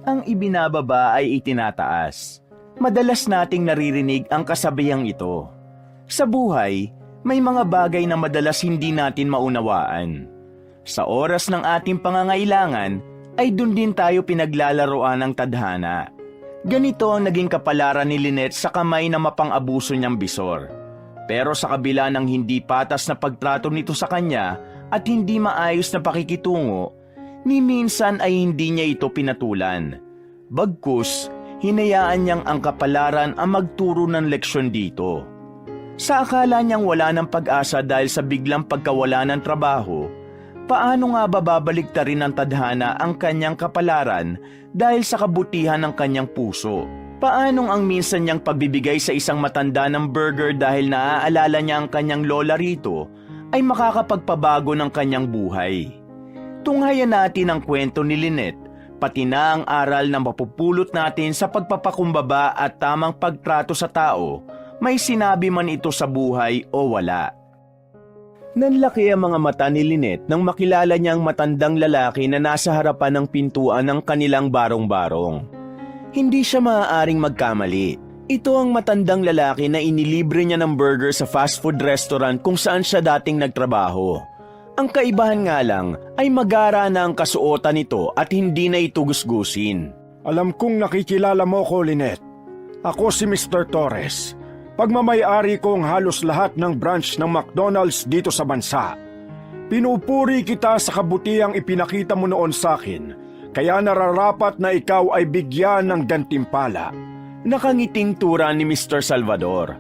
Ang ibinababa ay itinataas. Madalas nating naririnig ang kasabihang ito. Sa buhay, may mga bagay na madalas hindi natin maunawaan. Sa oras ng ating pangangailangan, ay dun din tayo pinaglalaroan ng tadhana. Ganito ang naging kapalaran ni Lynette sa kamay na mapang-abuso niyang bisor. Pero sa kabila ng hindi patas na pagtrato nito sa kanya at hindi maayos na pakikitungo, ni minsan ay hindi niya ito pinatulan. Bagkus, hinayaan niyang ang kapalaran ang magturo ng leksyon dito. Sa akala niyang wala ng pag-asa dahil sa biglang pagkawala ng trabaho, paano nga babaliktarin ng tadhana ang kanyang kapalaran dahil sa kabutihan ng kanyang puso? Paanong ang minsan niyang pagbibigay sa isang matanda ng burger dahil naaalala niya ang kanyang lola rito ay makakapagpabago ng kanyang buhay? Tunghayan natin ang kwento ni Lynette, pati na ang aral na mapupulot natin sa pagpapakumbaba at tamang pagtrato sa tao, may sinabi man ito sa buhay o wala. Nanlaki ang mga mata ni Lynette nang makilala niya ang matandang lalaki na nasa harapan ng pintuan ng kanilang barong-barong. Hindi siya maaaring magkamali. Ito ang matandang lalaki na inilibre niya ng burger sa fast food restaurant kung saan siya dating nagtrabaho. Ang kaibahan nga lang ay magara na ang kasuotan nito at hindi na ito gusgusin. Alam kong nakikilala mo ko, Lynette. Ako si Mr. Torres. Pagmamay-ari ko ang halos lahat ng branch ng McDonald's dito sa bansa. Pinupuri kita sa kabutihang ipinakita mo noon sa akin. Kaya nararapat na ikaw ay bigyan ng gantimpala. Nakangiting tura ni Mr. Salvador.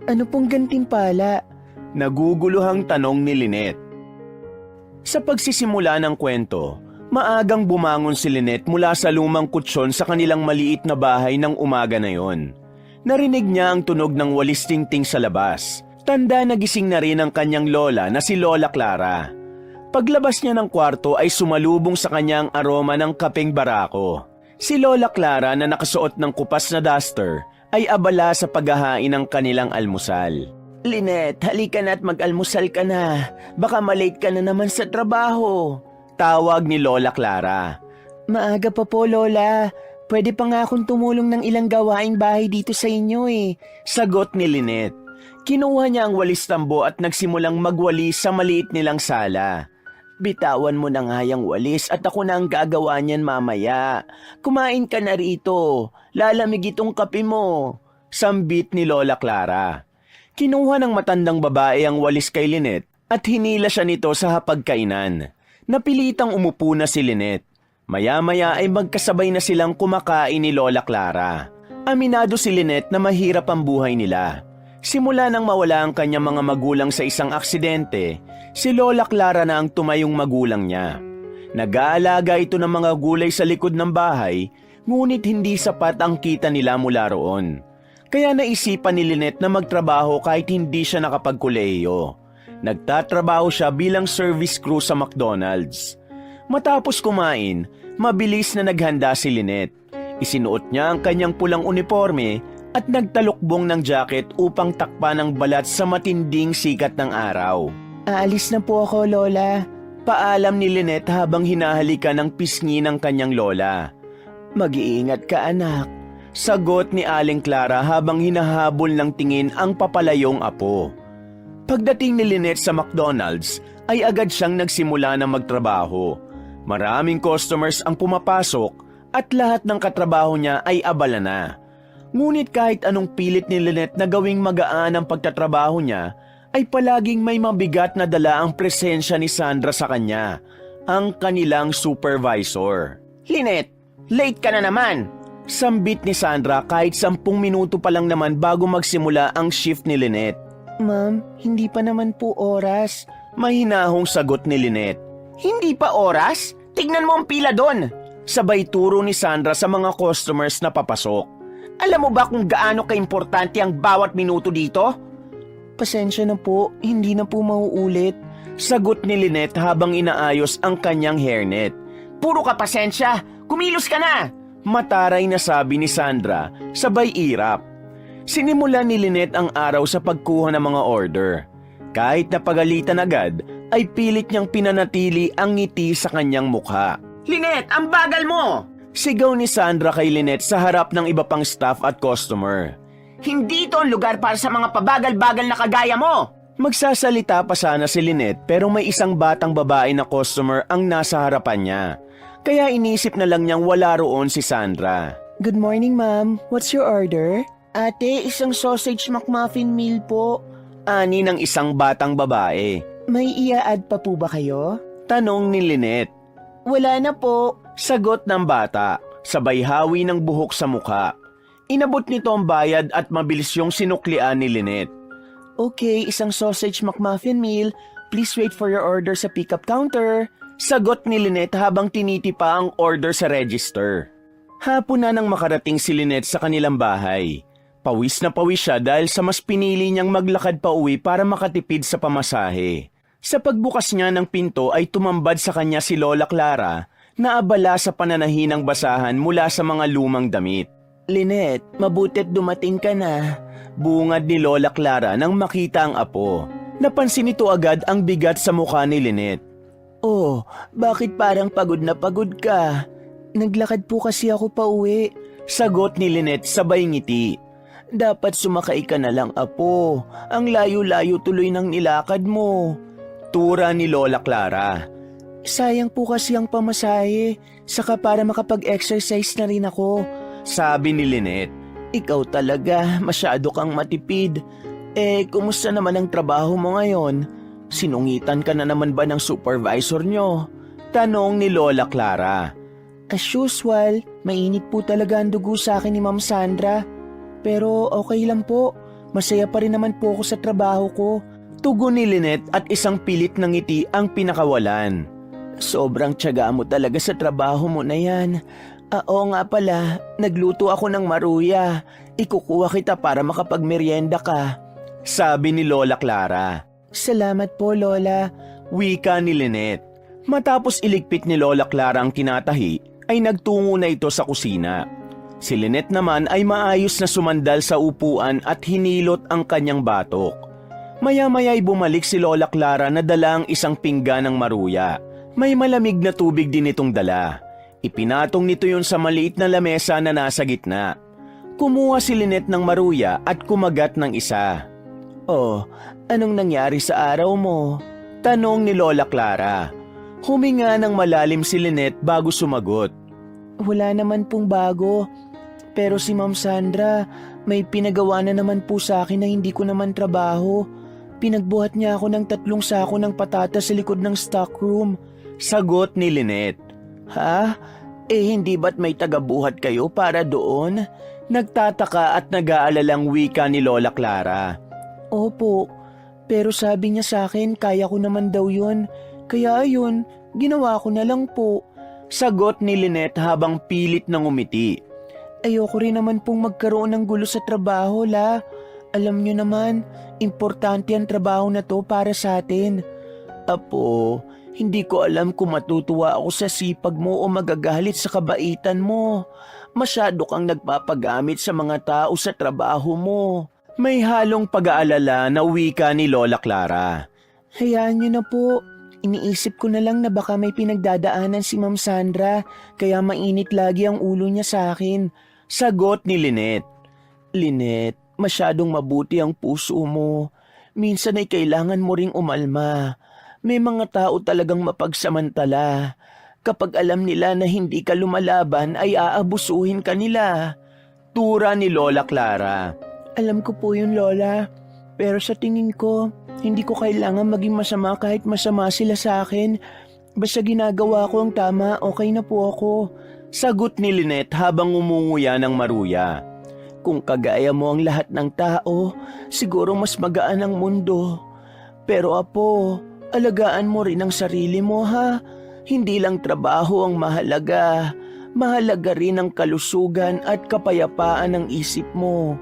Ano pong gantimpala? Naguguluhang tanong ni Lynette. Sa pagsisimula ng kwento, maagang bumangon si Lynette mula sa lumang kutsyon sa kanilang maliit na bahay ng umaga na yon. Narinig niya ang tunog ng walis tingting sa labas. Tanda na gising na rin ang kanyang lola na si Lola Clara. Paglabas niya ng kwarto ay sumalubong sa kanyang aroma ng kapeng barako. Si Lola Clara na nakasuot ng kupas na duster ay abala sa paghahain ng kanilang almusal. Lynette, halika na at mag-almusal ka na. Baka malate ka na naman sa trabaho. Tawag ni Lola Clara. Maaga pa po, Lola. Pwede pa nga akong tumulong ng ilang gawaing bahay dito sa inyo eh. Sagot ni Lynette. Kinuha niya ang walis tambo at nagsimulang magwalis sa maliit nilang sala. Bitawan mo na nga yung walis at ako na ang gagawa niyan mamaya. Kumain ka na rito. Lalamig itong kape mo. Sambit ni Lola Clara. Kinuha ng matandang babae ang walis kay Lynette at hinila siya nito sa hapagkainan. Napilitang umupo na si Lynette. Maya-maya ay magkasabay na silang kumakain ni Lola Clara. Aminado si Lynette na mahirap ang buhay nila. Simula nang mawala ang kanyang mga magulang sa isang aksidente, si Lola Clara na ang tumayong magulang niya. Nag-aalaga ito ng mga gulay sa likod ng bahay, ngunit hindi sapat ang kita nila mula roon. Kaya naisipan ni Lynette na magtrabaho kahit hindi siya nakapagkolehiyo. Nagtatrabaho siya bilang service crew sa McDonald's. Matapos kumain, mabilis na naghanda si Lynette. Isinuot niya ang kanyang pulang uniforme at nagtalukbong ng jacket upang takpan ang balat sa matinding sikat ng araw. Aalis na po ako, Lola. Paalam ni Lynette habang hinahalikan ng pisngi ng kanyang lola. Mag-iingat ka, anak. Sagot ni Aling Clara habang hinahabol ng tingin ang papalayong apo. Pagdating ni Lynette sa McDonald's, ay agad siyang nagsimula na magtrabaho. Maraming customers ang pumapasok at lahat ng katrabaho niya ay abala na. Ngunit kahit anong pilit ni Lynette na gawing magaan ang pagtatrabaho niya, ay palaging may mabigat na dala ang presensya ni Sandra sa kanya, ang kanilang supervisor. Lynette, late ka na naman! Sambit ni Sandra kahit 10 minuto pa lang naman bago magsimula ang shift ni Lynette. Ma'am, hindi pa naman po oras. Mahinahong sagot ni Lynette. Hindi pa oras? Tignan mo ang pila doon! Sabay turo ni Sandra sa mga customers na papasok. Alam mo ba kung gaano kaimportante ang bawat minuto dito? Pasensya na po, hindi na po mauulit. Sagot ni Lynette habang inaayos ang kanyang hairnet. Puro ka pasensya, kumilos ka na! Mataray na sabi ni Sandra, sabay irap. Sinimulan ni Lynette ang araw sa pagkuha ng mga order. Kahit napagalitan agad, ay pilit niyang pinanatili ang ngiti sa kanyang mukha. Lynette, ang bagal mo! Sigaw ni Sandra kay Lynette sa harap ng iba pang staff at customer. Hindi ito ang lugar para sa mga pabagal-bagal na kagaya mo! Magsasalita pa sana si Lynette pero may isang batang babae na customer ang nasa harapan niya. Kaya inisip na lang niyang wala roon si Sandra. Good morning, ma'am. What's your order? Ate, isang sausage McMuffin meal po. Ani ng isang batang babae. May ia-add pa po ba kayo? Tanong ni Lynette. Wala na po. Sagot ng bata, sabay hawi ng buhok sa mukha. Inabot nito ang bayad at mabilis yung sinuklian ni Lynette. Okay, isang sausage McMuffin meal. Please wait for your order sa pickup counter. Sagot ni Lynette habang tinitipa ang order sa register. Hapon na nang makarating si Lynette sa kanilang bahay. Pawis na pawis siya dahil sa mas pinili niyang maglakad pa uwi para makatipid sa pamasahe. Sa pagbukas niya ng pinto ay tumambad sa kanya si Lola Clara na abala sa pananahinang basahan mula sa mga lumang damit. Lynette, mabutit dumating ka na. Bungad ni Lola Clara nang makita ang apo. Napansin nito agad ang bigat sa mukha ni Lynette. Oh, bakit parang pagod na pagod ka? Naglakad po kasi ako pa uwi. Sagot ni Lynette sabay ngiti. Dapat sumakay ka na lang, apo. Ang layo-layo tuloy ng nilakad mo. Tura ni Lola Clara. Sayang po kasi ang pamasahe. Saka para makapag-exercise na rin ako. Sabi ni Lynette. Ikaw talaga, masyado kang matipid. Kumusta naman ang trabaho mo ngayon? Sinungitan ka na naman ba ng supervisor nyo? Tanong ni Lola Clara. As usual, mainit po talaga ang dugo sa akin ni Ma'am Sandra. Pero okay lang po, masaya pa rin naman po ako sa trabaho ko. Tugon ni Lynette at isang pilit ng ngiti ang pinakawalan. Sobrang tiyaga mo talaga sa trabaho mo na yan. Oo nga pala, nagluto ako ng maruya. Ikukuha kita para makapagmeryenda ka. Sabi ni Lola Clara. Salamat po, Lola. Wika ni Lynette. Matapos iligpit ni Lola Clara ang tinatahi, ay nagtungo na ito sa kusina. Si Lynette naman ay maayos na sumandal sa upuan at hinilot ang kanyang batok. Maya-maya ay bumalik si Lola Clara na dala ang isang pinggan ng maruya. May malamig na tubig din itong dala. Ipinatong nito yun sa maliit na lamesa na nasa gitna. Kumuha si Lynette ng maruya at kumagat ng isa. Oh, anong nangyari sa araw mo? Tanong ni Lola Clara. Huminga ng malalim si Lynette bago sumagot. Wala naman pong bago. Pero si Ma'am Sandra, may pinagawa na naman po sa akin na hindi ko naman trabaho. Pinagbuhat niya ako ng 3 sako ng patatas sa likod ng stockroom. Sagot ni Lynette. Ha? Hindi ba't may tagabuhat kayo para doon? Nagtataka at nag-aalalang wika ni Lola Clara. Opo, pero sabi niya sa akin kaya ko naman daw yun. Kaya ayun, ginawa ko na lang po. Sagot ni Lynette habang pilit na ngumiti. Ayoko rin naman pong magkaroon ng gulo sa trabaho, La. Alam niyo naman, importante ang trabaho na to para sa atin. Apo, hindi ko alam kung matutuwa ako sa sipag mo o magagalit sa kabaitan mo. Masyado kang nagpapagamit sa mga tao sa trabaho mo. May halong pag-aalala na wika ni Lola Clara. Hayaan niyo na po. Iniisip ko na lang na baka may pinagdadaanan si Ma'am Sandra, kaya mainit lagi ang ulo niya sa akin. Sagot ni Lynette. Lynette, masyadong mabuti ang puso mo. Minsan ay kailangan mo ring umalma. May mga tao talagang mapagsamantala. Kapag alam nila na hindi ka lumalaban ay aabusuhin ka nila. Tura ni Lola Clara. Alam ko po yun, Lola. Pero sa tingin ko, hindi ko kailangan maging masama kahit masama sila sa akin. Basta ginagawa ko ang tama, okay na po ako. Sagot ni Lynette habang umunguya ng maruya. Kung kagaya mo ang lahat ng tao, siguro mas magaan ang mundo. Pero apo, alagaan mo rin ang sarili mo, ha? Hindi lang trabaho ang mahalaga. Mahalaga rin ang kalusugan at kapayapaan ng isip mo.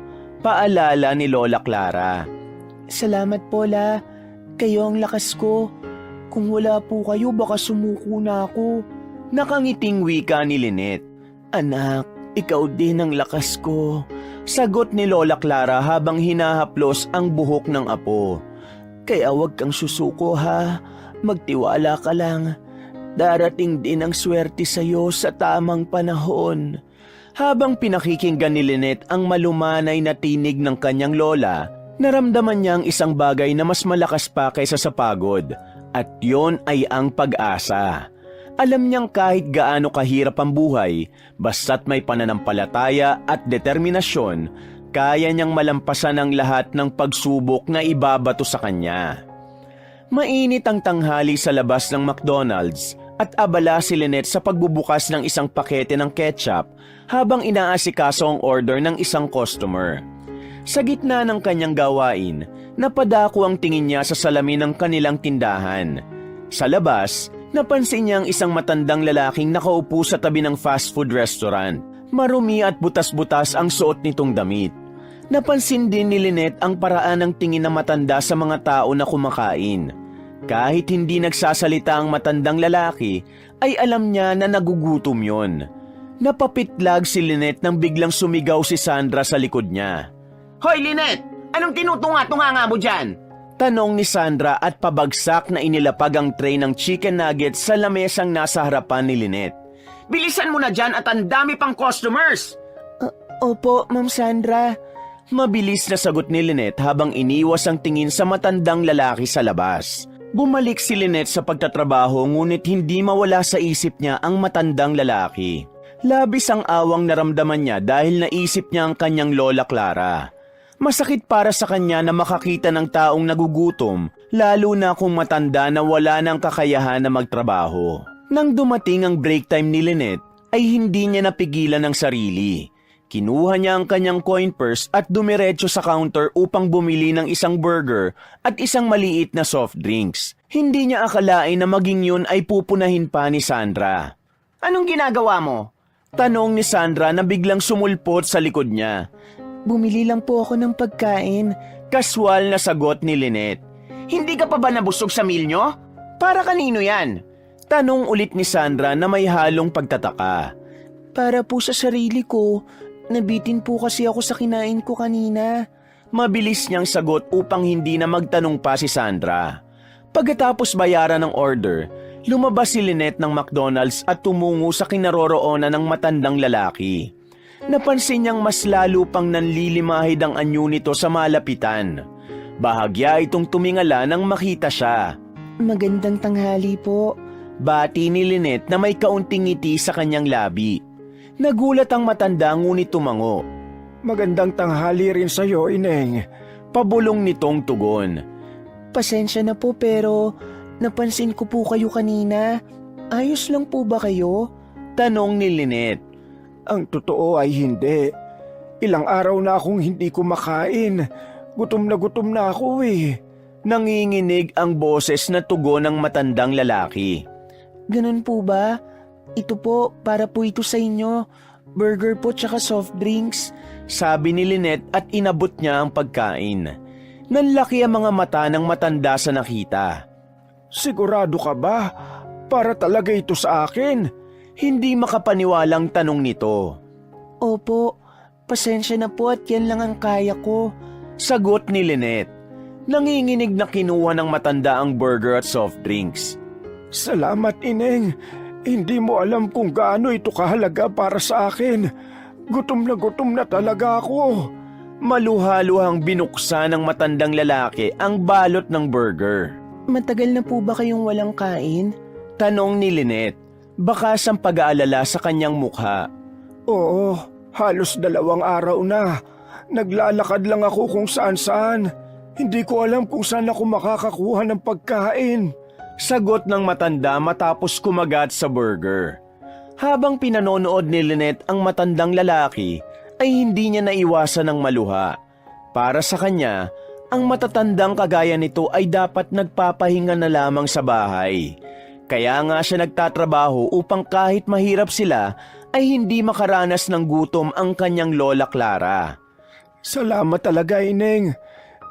Paalala ni Lola Clara. Salamat po, La. Kayo ang lakas ko. Kung wala po kayo, baka sumuko na ako. Nakangiting wika ni Lynette. Anak, ikaw din ang lakas ko. Sagot ni Lola Clara habang hinahaplos ang buhok ng apo. Kaya huwag kang susuko, ha? Magtiwala ka lang. Darating din ang swerte sa'yo sa tamang panahon. Habang pinakikinggan ni Lynette ang malumanay na tinig ng kanyang lola, naramdaman niya ang isang bagay na mas malakas pa kaysa sa pagod, at yon ay ang pag-asa. Alam niyang kahit gaano kahirap ang buhay, basta't may pananampalataya at determinasyon, kaya niyang malampasan ang lahat ng pagsubok na ibabato sa kanya. Mainit ang tanghali sa labas ng McDonald's at abala si Lynette sa pagbubukas ng isang pakete ng ketchup habang inaasikaso ang order ng isang customer. Sa gitna ng kanyang gawain, napadako ang tingin niya sa salamin ng kanilang tindahan. Sa labas, napansin niya ang isang matandang lalaking nakaupo sa tabi ng fast food restaurant. Marumi at butas-butas ang suot nitong damit. Napansin din ni Lynette ang paraan ng tingin na matanda sa mga tao na kumakain. Kahit hindi nagsasalita ang matandang lalaki, ay alam niya na nagugutom yon. Napapitlag si Lynette nang biglang sumigaw si Sandra sa likod niya. Hoy, Lynette! Anong tinutunga-tunga mo dyan? Tanong ni Sandra at pabagsak na inilapag ang tray ng chicken nuggets sa lamesang nasa harapan ni Lynette. Bilisan mo na dyan at ang dami pang customers! Opo, Ma'am Sandra. Mabilis na sagot ni Lynette habang iniwas ang tingin sa matandang lalaki sa labas. Bumalik si Lynette sa pagtatrabaho ngunit hindi mawala sa isip niya ang matandang lalaki. Labis ang awang naramdaman niya dahil naisip niya ang kanyang lola Clara. Masakit para sa kanya na makakita ng taong nagugutom, lalo na kung matanda na wala ng kakayahan na magtrabaho. Nang dumating ang break time ni Lynette, ay hindi niya napigilan ang sarili. Kinuha niya ang kanyang coin purse at dumiretso sa counter upang bumili ng isang burger at isang maliit na soft drinks. Hindi niya akalain na maging yun ay pupunahin pa ni Sandra. Anong ginagawa mo? Tanong ni Sandra na biglang sumulpot sa likod niya. Bumili lang po ako ng pagkain. Kaswal na sagot ni Lynette. Hindi ka pa ba nabusog sa meal nyo? Para kanino yan? Tanong ulit ni Sandra na may halong pagtataka. Para po sa sarili ko. Nabitin po kasi ako sa kinain ko kanina. Mabilis niyang sagot upang hindi na magtanong pa si Sandra. Pagkatapos bayaran ng order, lumabas si Lynette ng McDonald's at tumungo sa kinaroroonan ng matandang lalaki. Napansin niyang mas lalo pang nanlilimahid ang anyo nito sa malapitan. Bahagya itong tumingala nang makita siya. Magandang tanghali po. Bati ni Lynette na may kaunting ngiti sa kanyang labi. Nagulat ang matanda ngunit tumango. Magandang tanghali rin sa'yo, Ineng. Pabulong nitong tugon. Pasensya na po pero napansin ko po kayo kanina. Ayos lang po ba kayo? Tanong ni Lynette. Ang totoo ay hindi. Ilang araw na akong hindi kumakain. Gutom na ako eh. Nanginginig ang boses na tugon ng matandang lalaki. Ganun po ba? Ito po, para po ito sa inyo. Burger po tsaka soft drinks. Sabi ni Lynette at inabot niya ang pagkain. Nanlaki ang mga mata ng matanda sa nakita. Sigurado ka ba? Para talaga ito sa akin? Hindi makapaniwalang tanong nito. Opo, pasensya na po at yan lang ang kaya ko. Sagot ni Lynette. Nanginginig na kinuha ng matanda ang burger at soft drinks. Salamat, Ineng. Hindi mo alam kung gaano ito kahalaga para sa akin. Gutom na talaga ako. Maluhaluhang binuksan ng matandang lalaki ang balot ng burger. Matagal na po ba kayong walang kain? Tanong ni Lynette. Bakas ang pag-aalala sa kanyang mukha. Oo, halos 2 araw na. Naglalakad lang ako kung saan-saan. Hindi ko alam kung saan ako makakakuha ng pagkain. Sagot ng matanda matapos kumagat sa burger. Habang pinanonood ni Lynette ang matandang lalaki, ay hindi niya naiwasan ng maluha. Para sa kanya, ang matatandang kagaya nito ay dapat nagpapahinga na lamang sa bahay. Kaya nga siya nagtatrabaho upang kahit mahirap sila, ay hindi makaranas ng gutom ang kanyang lola Clara. Salamat talaga, Ineng.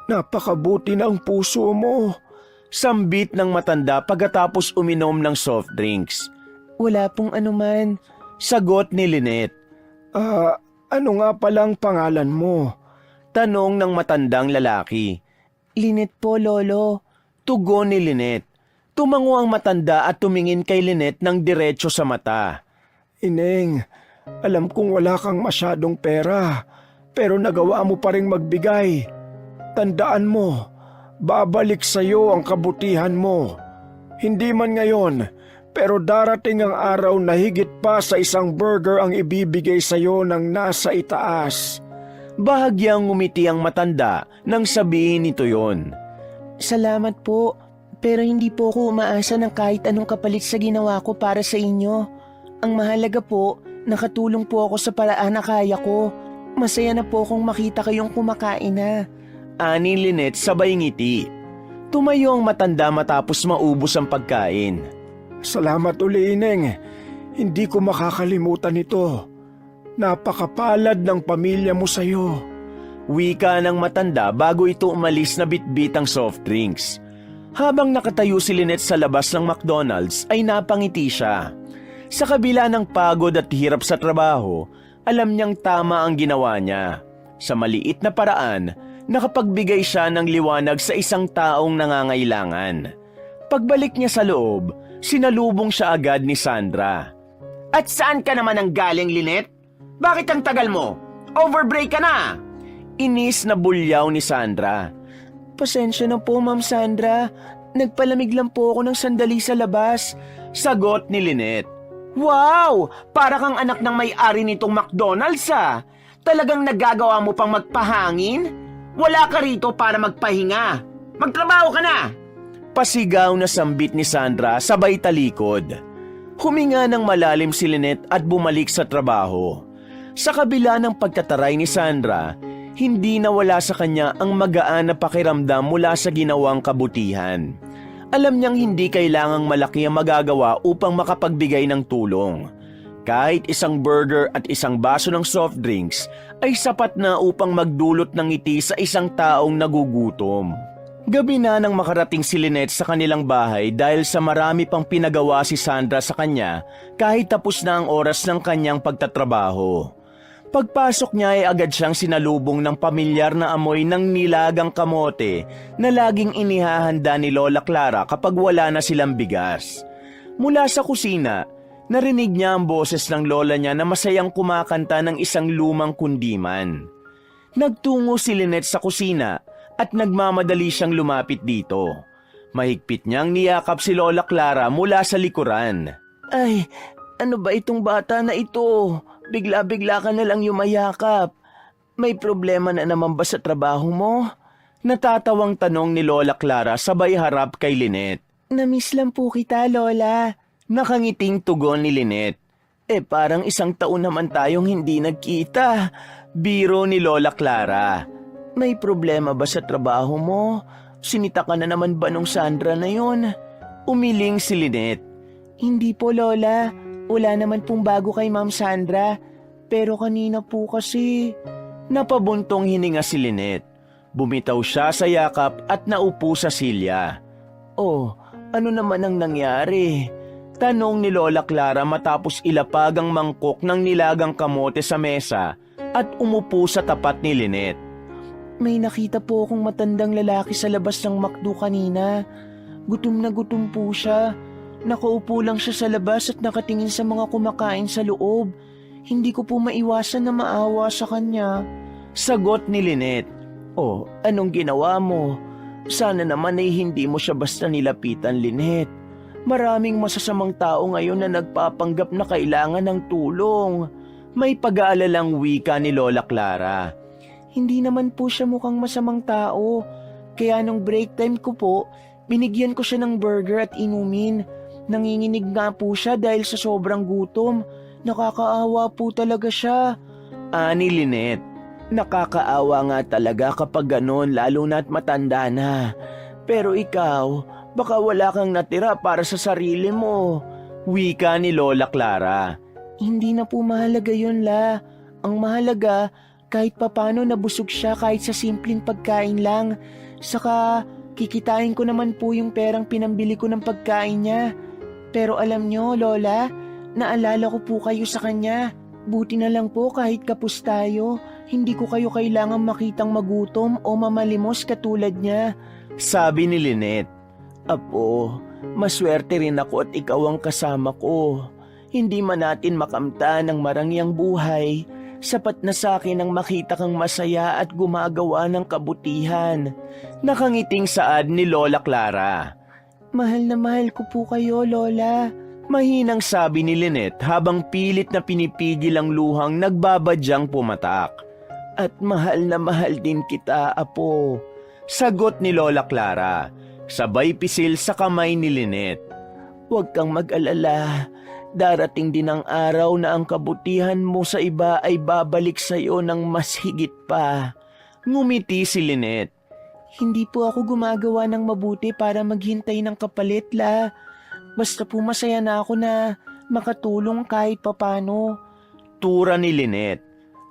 Napakabuti ng puso mo. Sambit ng matanda pagkatapos uminom ng soft drinks. Wala pong anuman. Sagot ni Lynette. Ano nga palang pangalan mo? Tanong ng matandang lalaki. Lynette po, Lolo. Tugon ni Lynette. Tumango ang matanda at tumingin kay Lynette ng diretso sa mata. Ineng, alam kong wala kang masyadong pera, pero nagawa mo pa ring magbigay. Tandaan mo, babalik sa'yo ang kabutihan mo. Hindi man ngayon, pero darating ang araw na higit pa sa isang burger ang ibibigay sa'yo ng nasa itaas. Bahagyang ngumiti ang matanda nang sabihin nito yon. Salamat po, pero hindi po ako umaasa ng kahit anong kapalit sa ginawa ko para sa inyo. Ang mahalaga po, nakatulong po ako sa paraan na kaya ko. Masaya na po akong makita kayong kumakain na. Ani Lynette sabay ngiti. Tumayo ang matanda matapos maubos ang pagkain. Salamat uli, Ineng. Hindi ko makakalimutan ito. Napakapalad ng pamilya mo sa'yo. Wika ng matanda bago ito umalis na bitbit ang soft drinks. Habang nakatayo si Lynette sa labas ng McDonald's ay napangiti siya. Sa kabila ng pagod at hirap sa trabaho, alam niyang tama ang ginawa niya. Sa maliit na paraan, nakapagbigay siya ng liwanag sa isang taong nangangailangan. Pagbalik niya sa loob, sinalubong siya agad ni Sandra. At saan ka naman ang galing, Lynette? Bakit ang tagal mo? Overbreak ka na! Inis na bulyaw ni Sandra. Pasensya na po, Ma'am Sandra. Nagpalamig lang po ako ng sandali sa labas. Sagot ni Lynette. Wow! Para kang anak ng may-ari nitong McDonald's ah! Talagang nagagawa mo pang magpahangin? Wala ka rito para magpahinga. Magtrabaho ka na! Pasigaw na sambit ni Sandra sabay talikod. Huminga ng malalim si Lynette at bumalik sa trabaho. Sa kabila ng pagtataray ni Sandra, hindi nawala sa kanya ang magaan na pakiramdam mula sa ginawang kabutihan. Alam niyang hindi kailangang malaki ang magagawa upang makapagbigay ng tulong. Kahit isang burger at isang baso ng soft drinks ay sapat na upang magdulot ng ngiti sa isang taong nagugutom. Gabi na nang makarating si Lynette sa kanilang bahay dahil sa marami pang pinagawa si Sandra sa kanya kahit tapos na ang oras ng kanyang pagtatrabaho. Pagpasok niya ay agad siyang sinalubong ng pamilyar na amoy ng nilagang kamote na laging inihahanda ni Lola Clara kapag wala na silang bigas. Mula sa kusina, narinig niya ang boses ng lola niya na masayang kumakanta ng isang lumang kundiman. Nagtungo si Lynette sa kusina at nagmamadali siyang lumapit dito. Mahigpit niyang niyakap si Lola Clara mula sa likuran. Ay, ano ba itong bata na ito? Bigla-bigla ka na lang yumayakap. May problema na naman ba sa trabaho mo? Natatawang tanong ni Lola Clara sabay harap kay Lynette. Namiss lang po kita, Lola. Nakangiting tugon ni Lynette. Parang isang taon naman tayong hindi nagkita. Biro ni Lola Clara. May problema ba sa trabaho mo? Sinita ka na naman ba nung Sandra na yon? Umiling si Lynette. Hindi po, Lola. Wala naman pong bago kay Ma'am Sandra. Pero kanina po kasi... Napabuntong hininga si Lynette. Bumitaw siya sa yakap at naupo sa silya. Oh, ano naman ang nangyari? Tanong ni Lola Clara matapos ilapag ang mangkok ng nilagang kamote sa mesa at umupo sa tapat ni Lynette. May nakita po akong matandang lalaki sa labas ng McDo kanina. Gutom na gutom po siya. Nakaupo lang siya sa labas at nakatingin sa mga kumakain sa loob. Hindi ko po maiwasan na maawa sa kanya. Sagot ni Lynette. Oh, anong ginawa mo? Sana naman ay hindi mo siya basta nilapitan, Lynette. Maraming masasamang tao ngayon na nagpapanggap na kailangan ng tulong. May pag-aalalang wika ni Lola Clara. Hindi naman po siya mukhang masamang tao. Kaya nung break time ko po, binigyan ko siya ng burger at inumin. Nanginginig nga po siya dahil sa sobrang gutom. Nakakaawa po talaga siya. Ani Lynette. Nakakaawa nga talaga kapag ganon lalo na't matanda na. Pero ikaw, baka wala kang natira para sa sarili mo. Wika ni Lola Clara. Hindi na po mahalaga yun, La. Ang mahalaga, kahit papano nabusog siya kahit sa simpleng pagkain lang. Saka, kikitain ko naman po yung perang pinambili ko ng pagkain niya. Pero alam nyo, Lola, naalala ko po kayo sa kanya. Buti na lang po kahit kapos tayo, hindi ko kayo kailangang makitang magutom o mamalimos katulad niya. Sabi ni Lynette. Apo, maswerte rin ako at ikaw ang kasama ko. Hindi man natin makamtan ng marangyang buhay, sapat na sa akin ang makita kang masaya at gumagawa ng kabutihan. Nakangiting saad ni Lola Clara. Mahal na mahal ko po kayo, Lola. Mahinang sabi ni Lynette habang pilit na pinipigil ang luhang nagbabadyang pumatak. At mahal na mahal din kita, Apo. Sagot ni Lola Clara, sabay pisil sa kamay ni Lynette. Huwag kang mag-alala. Darating din ang araw na ang kabutihan mo sa iba ay babalik sa iyo ng mas higit pa. Ngumiti si Lynette. Hindi po ako gumagawa ng mabuti para maghintay ng kapalit, La. Basta po masaya na ako na makatulong kahit papano. Tura ni Lynette.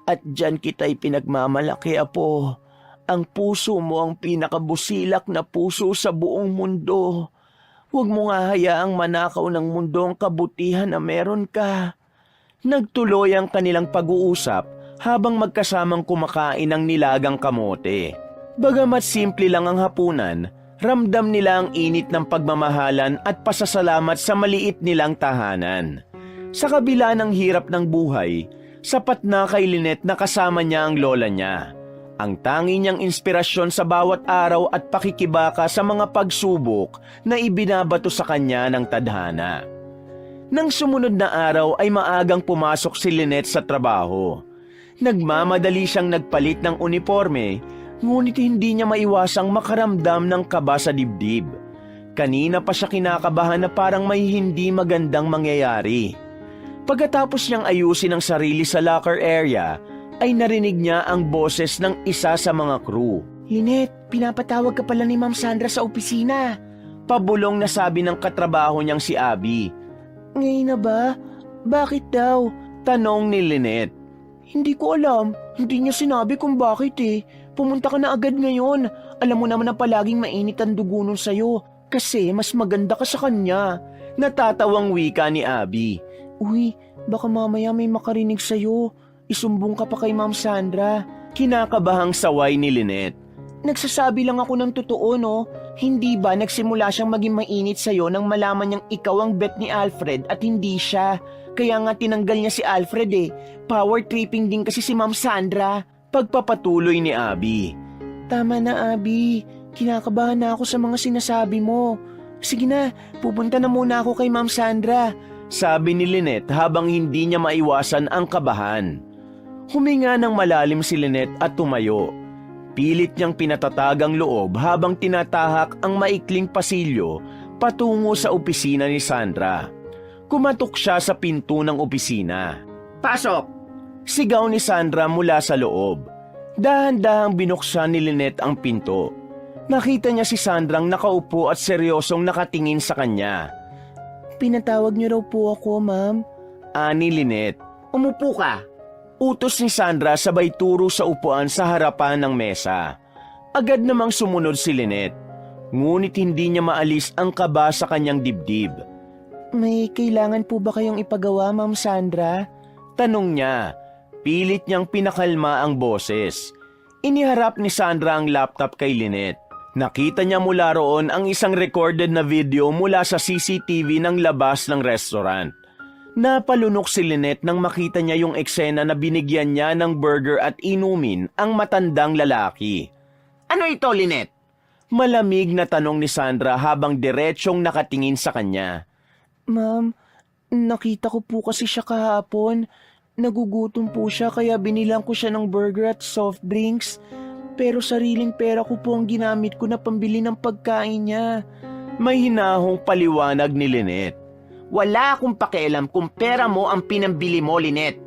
At dyan kita'y pinagmamalaki, Apo. Ang puso mo ang pinakabusilak na puso sa buong mundo. Huwag mo nga hayaang manakaw ng mundo ang kabutihan na meron ka. Nagtuloy ang kanilang pag-uusap habang magkasamang kumakain ng nilagang kamote. Bagamat simple lang ang hapunan, ramdam nila ang init ng pagmamahalan at pasasalamat sa maliit nilang tahanan. Sa kabila ng hirap ng buhay, sapat na kay Lynette na kasama niya ang lola niya. Ang tangi niyang inspirasyon sa bawat araw at pakikibaka sa mga pagsubok na ibinabato sa kanya ng tadhana. Nang sumunod na araw ay maagang pumasok si Lynette sa trabaho. Nagmamadali siyang nagpalit ng uniforme, ngunit hindi niya maiwasang makaramdam ng kaba sa dibdib. Kanina pa siya kinakabahan na parang may hindi magandang mangyayari. Pagkatapos niyang ayusin ang sarili sa locker area, ay narinig niya ang boses ng isa sa mga crew. Lynette, pinapatawag ka pala ni Ma'am Sandra sa opisina. Pabulong na sabi ng katrabaho niyang si Abby. Ngayon na ba? Bakit daw? Tanong ni Lynette. Hindi ko alam. Hindi niya sinabi kung bakit eh. Pumunta ka na agad ngayon. Alam mo naman na palaging mainit ang dugo nun sa'yo. Kasi mas maganda ka sa kanya. Natatawang wika ni Abby. Uy, baka mamaya may makarinig sa'yo. Isumbong ka pa kay Ma'am Sandra. Kinakabahang saway ni Lynette. Nagsasabi lang ako ng totoo, no? Hindi ba nagsimula siyang maging mainit sa'yo nang malaman niyang ikaw ang bet ni Alfred at hindi siya? Kaya nga tinanggal niya si Alfred eh. Power tripping din kasi si Ma'am Sandra. Pagpapatuloy ni Abby. Tama na, Abby. Kinakabahan na ako sa mga sinasabi mo. Sige na, pupunta na muna ako kay Ma'am Sandra. Sabi ni Lynette habang hindi niya maiwasan ang kabahan. Huminga ng malalim si Lynette at tumayo. Pilit niyang pinatatag ang loob habang tinatahak ang maikling pasilyo patungo sa opisina ni Sandra. Kumatok siya sa pinto ng opisina. Pasok! Sigaw ni Sandra mula sa loob. Dahan-dahang binuksan ni Lynette ang pinto. Nakita niya si Sandrang nakaupo at seryosong nakatingin sa kanya. Pinatawag niyo raw po ako, Ma'am. Ani Lynette. Umupo ka. Utos ni Sandra sabay turo sa upuan sa harapan ng mesa. Agad namang sumunod si Lynette. Ngunit hindi niya maalis ang kaba sa kanyang dibdib. May kailangan po ba kayong ipagawa, Ma'am Sandra? Tanong niya. Pilit niyang pinakalma ang boses. Iniharap ni Sandra ang laptop kay Lynette. Nakita niya mula roon ang isang recorded na video mula sa CCTV ng labas ng restaurant. Napalunok si Lynette nang makita niya yung eksena na binigyan niya ng burger at inumin ang matandang lalaki. Ano ito, Lynette? Malamig na tanong ni Sandra habang diretsyong nakatingin sa kanya. Ma'am, nakita ko po kasi siya kahapon. Nagugutom po siya kaya binilang ko siya ng burger at soft drinks. Pero sariling pera ko po ang ginamit ko na pambili ng pagkain niya. May hinahong paliwanag ni Lynette. Wala akong pakialam kung pera mo ang pinambili mo, Lynette.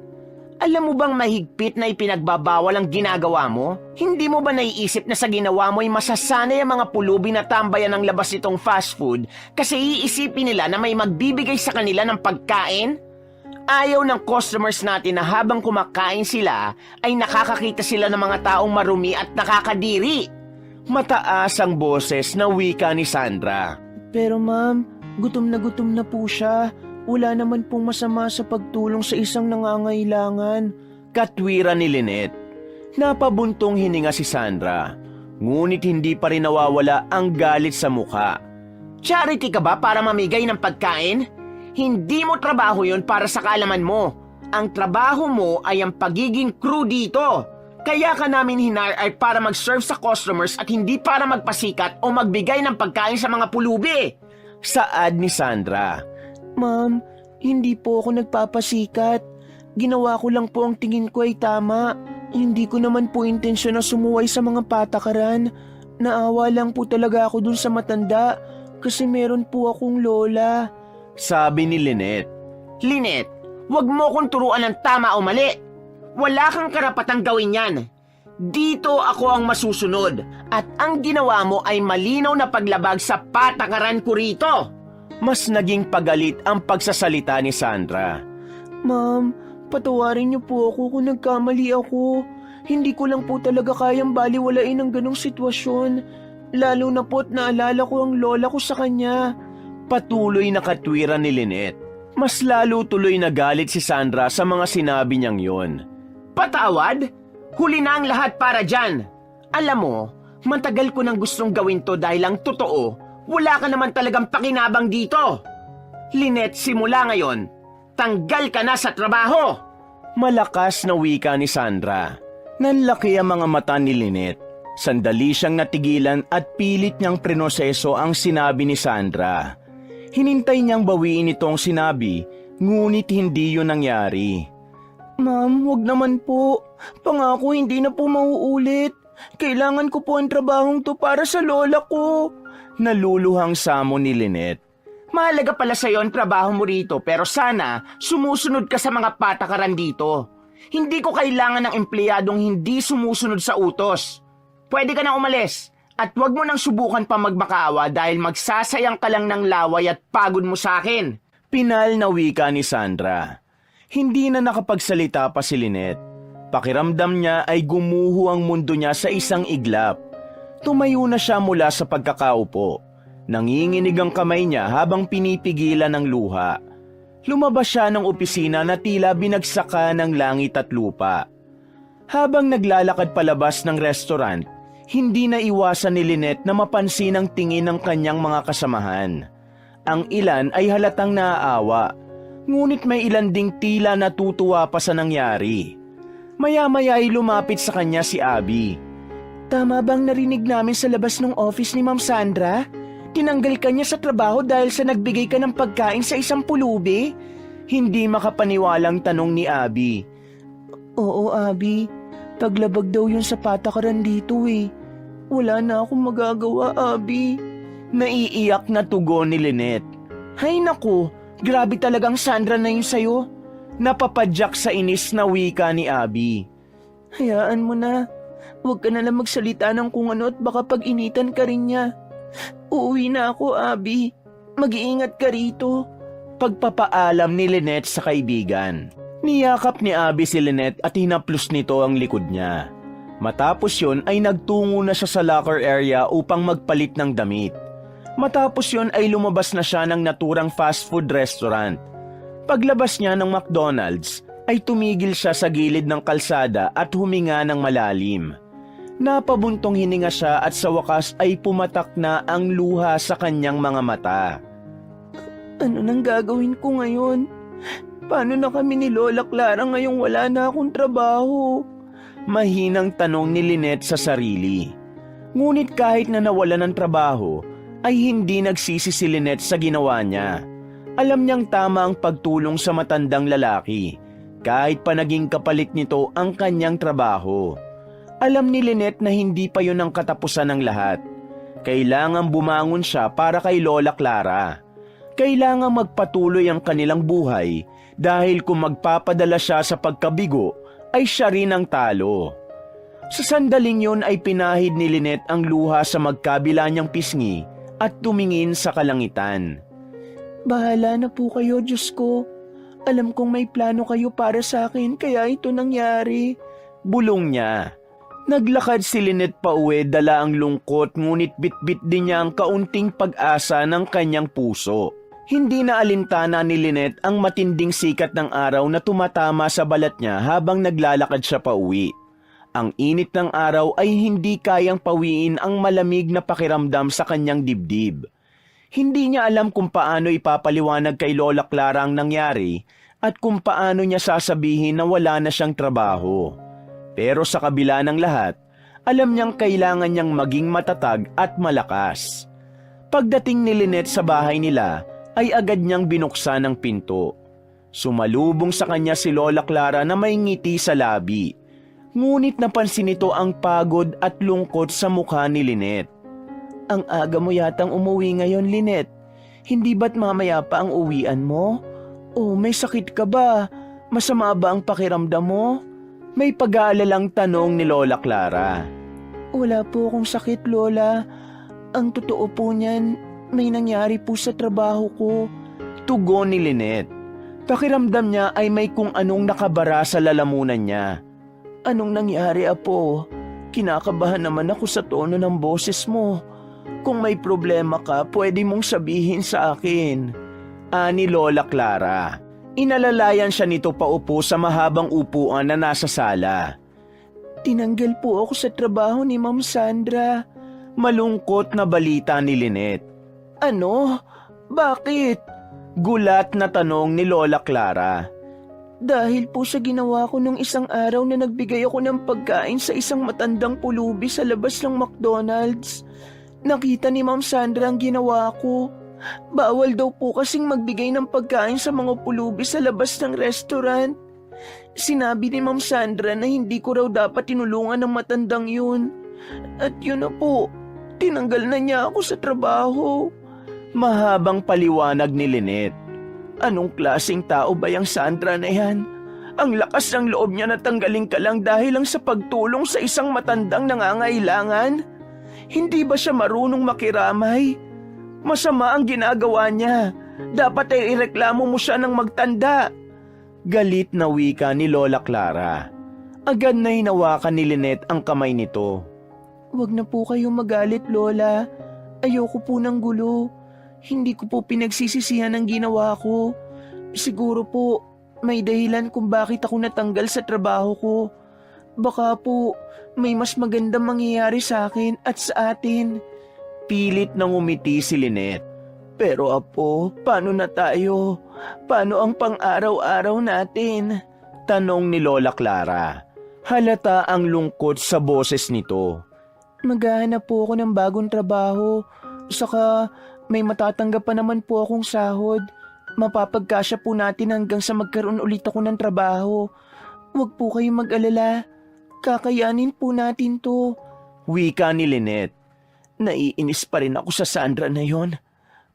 Alam mo bang mahigpit na ipinagbabawal ang ginagawa mo? Hindi mo ba naiisip na sa ginawa mo ay masasanay ang mga pulubi na tambayan ng labas nitong fast food kasi iisipin nila na may magbibigay sa kanila ng pagkain? Ayaw ng customers natin na habang kumakain sila ay nakakakita sila ng mga taong marumi at nakakadiri. Mataas ang boses na wika ni Sandra. Pero ma'am, gutom na po siya. Wala naman pong masama sa pagtulong sa isang nangangailangan. Katwira ni Lynette. Napabuntong hininga si Sandra. Ngunit hindi pa rin nawawala ang galit sa mukha. Charity ka ba para mamigay ng pagkain? Hindi mo trabaho yon para sa kaalaman mo. Ang trabaho mo ay ang pagiging crew dito. Kaya ka namin hinar ay para mag-serve sa customers at hindi para magpasikat o magbigay ng pagkain sa mga pulubi. Saad ni Sandra. Ma'am, hindi po ako nagpapasikat. Ginawa ko lang po ang tingin ko ay tama. Hindi ko naman po intensyon na sumuway sa mga patakaran. Naawa lang po talaga ako dun sa matanda kasi meron po akong lola. Sabi ni Lynette. Lynette, wag mo kong turuan ng tama o mali. Wala kang karapatang gawin yan. Dito ako ang masusunod at ang ginawa mo ay malinaw na paglabag sa patakaran ko rito. Mas naging pagalit ang pagsasalita ni Sandra. Ma'am, patawarin niyo po ako kung nagkamali ako. Hindi ko lang po talaga kayang baliwalain ang ganong sitwasyon. Lalo na po't naalala ko ang lola ko sa kanya. Patuloy na katwiran ni Lynette. Mas lalo tuloy na galit si Sandra sa mga sinabi niyang yon. Patawad? Huli na ang lahat para dyan. Alam mo, matagal ko nang gustong gawin to dahil ang totoo, wala ka naman talagang pakinabang dito. Lynette, simula ngayon, tanggal ka na sa trabaho. Malakas na wika ni Sandra. Nanlaki ang mga mata ni Lynette. Sandali siyang natigilan at pilit niyang prinoseso ang sinabi ni Sandra. Hinintay niyang bawiin itong sinabi, ngunit hindi yun nangyari. Ma'am, wag naman po. Pangako hindi na po mauulit. Kailangan ko po ang trabahong to para sa lola ko. Naluluhang samo ni Lynette. Mahalaga pala sa'yo ang trabaho mo rito pero sana sumusunod ka sa mga patakaran dito. Hindi ko kailangan ng empleyadong hindi sumusunod sa utos. Pwede ka nang umalis at wag mo nang subukan pa magmakaawa dahil magsasayang ka lang ng laway at pagod mo sa akin. Pinal na wika ni Sandra. Hindi na nakapagsalita pa si Lynette. Pakiramdam niya ay gumuho ang mundo niya sa isang iglap. Tumayo na siya mula sa pagkakaupo. Nanginginig ang kamay niya habang pinipigilan ng luha. Lumabas siya ng opisina na tila binagsaka ng langit at lupa. Habang naglalakad palabas ng restaurant, hindi na iwasan ni Lynette na mapansin ang tingin ng kanyang mga kasamahan. Ang ilan ay halatang naaawa, ngunit may ilan ding tila natutuwa pa sa nangyari. Maya-maya ay lumapit sa kanya si Abby. Tama bang narinig namin sa labas ng office ni Ma'am Sandra? Tinanggal ka niya sa trabaho dahil sa nagbigay ka ng pagkain sa isang pulubi? Hindi makapaniwalang tanong ni Abby. Oo, Abby. Paglabag daw yun sa patakaran dito eh. Wala na akong magagawa, Abby. Naiiyak na tugon ni Lynette. Hay naku, grabe talagang Sandra na yun sa'yo. Napapadyak sa inis na wika ni Abby. Hayaan mo na. Huwag ka na lang magsalita ng kung ano at baka pag-initan ka rin niya. Uuwi na ako, Abby. Mag-iingat ka rito. Pagpapaalam ni Lynette sa kaibigan. Niyakap ni Abby si Lynette at hinaplos nito ang likod niya. Matapos yon ay nagtungo na siya sa locker area upang magpalit ng damit. Matapos yon ay lumabas na siya ng naturang fast food restaurant. Paglabas niya ng McDonald's ay tumigil siya sa gilid ng kalsada at huminga ng malalim. Napabuntong hininga siya at sa wakas ay pumatak na ang luha sa kanyang mga mata. Ano nang gagawin ko ngayon? Paano na kami ni Lola Clara ngayong wala na akong trabaho? Mahinang tanong ni Lynette sa sarili. Ngunit kahit na nawala ng trabaho, ay hindi nagsisi si Lynette sa ginawa niya. Alam niyang tama ang pagtulong sa matandang lalaki, kahit pa naging kapalit nito ang kanyang trabaho. Alam ni Lynette na hindi pa yun ang katapusan ng lahat. Kailangang bumangon siya para kay Lola Clara. Kailangang magpatuloy ang kanilang buhay dahil kung magpapadala siya sa pagkabigo, ay siya rin ang talo. Sa sandaling yun ay pinahid ni Lynette ang luha sa magkabila niyang pisngi at tumingin sa kalangitan. Bahala na po kayo, Diyos ko. Alam kong may plano kayo para sa akin kaya ito nangyari. Bulong niya. Naglakad si Lynette pauwi dala ang lungkot ngunit bitbit din niya ang kaunting pag-asa ng kanyang puso. Hindi na alintana ni Lynette ang matinding sikat ng araw na tumatama sa balat niya habang naglalakad siya pauwi. Ang init ng araw ay hindi kayang pawiin ang malamig na pakiramdam sa kanyang dibdib. Hindi niya alam kung paano ipapaliwanag kay Lola Clara ang nangyari at kung paano niya sasabihin na wala na siyang trabaho. Pero sa kabila ng lahat, alam niyang kailangan niyang maging matatag at malakas. Pagdating ni Lynette sa bahay nila, ay agad niyang binuksan ang pinto. Sumalubong sa kanya si Lola Clara na may ngiti sa labi. Ngunit napansin nito ang pagod at lungkot sa mukha ni Lynette. Ang aga mo yatang umuwi ngayon, Lynette. Hindi ba't mamaya pa ang uwian mo? O may sakit ka ba? Masama ba ang pakiramdam mo? May pag-aalalang tanong ni Lola Clara. Wala po akong sakit, Lola. Ang totoo po niyan, may nangyari po sa trabaho ko. Tugon ni Lynette. Pakiramdam niya ay may kung anong nakabara sa lalamunan niya. Anong nangyari, Apo? Kinakabahan naman ako sa tono ng boses mo. Kung may problema ka, pwede mong sabihin sa akin. Ani Lola Clara. Inalalayan siya nito paupo sa mahabang upuan na nasa sala. Tinanggal po ako sa trabaho ni Ma'am Sandra. Malungkot na balita ni Lynette. Ano? Bakit? Gulat na tanong ni Lola Clara. Dahil po sa ginawa ko nung isang araw na nagbigay ako ng pagkain sa isang matandang pulubi sa labas ng McDonald's. Nakita ni Ma'am Sandra ang ginawa ko. Bawal daw po kasing magbigay ng pagkain sa mga pulubi sa labas ng restaurant. Sinabi ni Ma'am Sandra na hindi ko raw dapat tinulungan ng matandang yun. At yun na po, tinanggal na niya ako sa trabaho. Mahabang paliwanag ni Lynette. Anong klaseng tao ba yung Sandra na yan? Ang lakas ng loob niya na tanggalin ka lang dahil lang sa pagtulong sa isang matandang nangangailangan? Hindi ba siya marunong makiramay? Masama ang ginagawa niya. Dapat ay ireklamo mo siya ng magtanda. Galit na wika ni Lola Clara. Agad na hinawakan ni Lynette ang kamay nito. Huwag na po kayong magalit, Lola. Ayoko po ng gulo. Hindi ko po pinagsisisihan ang ginawa ko. Siguro po, may dahilan kung bakit ako natanggal sa trabaho ko. Baka po, may mas magandang mangyayari sa akin at sa atin. Pilit nang umiti si Lynette. Pero Apo, paano na tayo? Paano ang pang-araw-araw natin? Tanong ni Lola Clara. Halata ang lungkot sa boses nito. Maghahanap po ako ng bagong trabaho. Saka may matatanggap pa naman po akong sahod. Mapapagkasya po natin hanggang sa magkaroon ulit ako ng trabaho. Huwag po kayong mag-alala. Kakayanin po natin to. Wika ni Lynette. Naiinis pa rin ako sa Sandra na yon.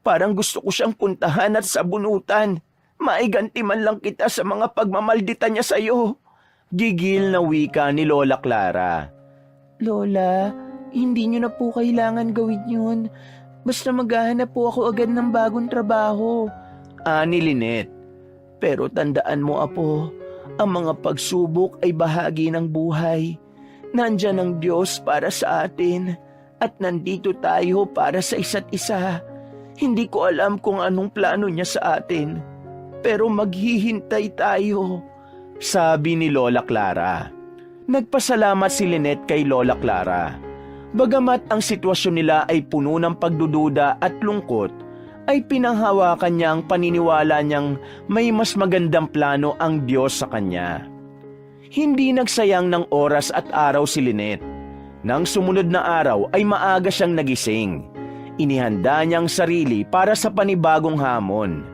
Parang gusto ko siyang puntahan at sabunutan. Maiganti man lang kita sa mga pagmamaldita niya sa'yo. Gigil na wika ni Lola Clara. Lola, hindi niyo na po kailangan gawin yun. Basta maghahanap po ako agad ng bagong trabaho. Ani Lynette. Pero tandaan mo, Apo, ang mga pagsubok ay bahagi ng buhay. Nandyan ang Diyos para sa atin at nandito tayo para sa isa't isa. Hindi ko alam kung anong plano niya sa atin, pero maghihintay tayo. Sabi ni Lola Clara. Nagpasalamat si Lynette kay Lola Clara. Bagamat ang sitwasyon nila ay puno ng pagdududa at lungkot, ay pinanghawakan niya ang paniniwala niyang may mas magandang plano ang Diyos sa kanya. Hindi nagsayang ng oras at araw si Lynette. Nang sumunod na araw ay maaga siyang nagising. Inihanda niyang sarili para sa panibagong hamon,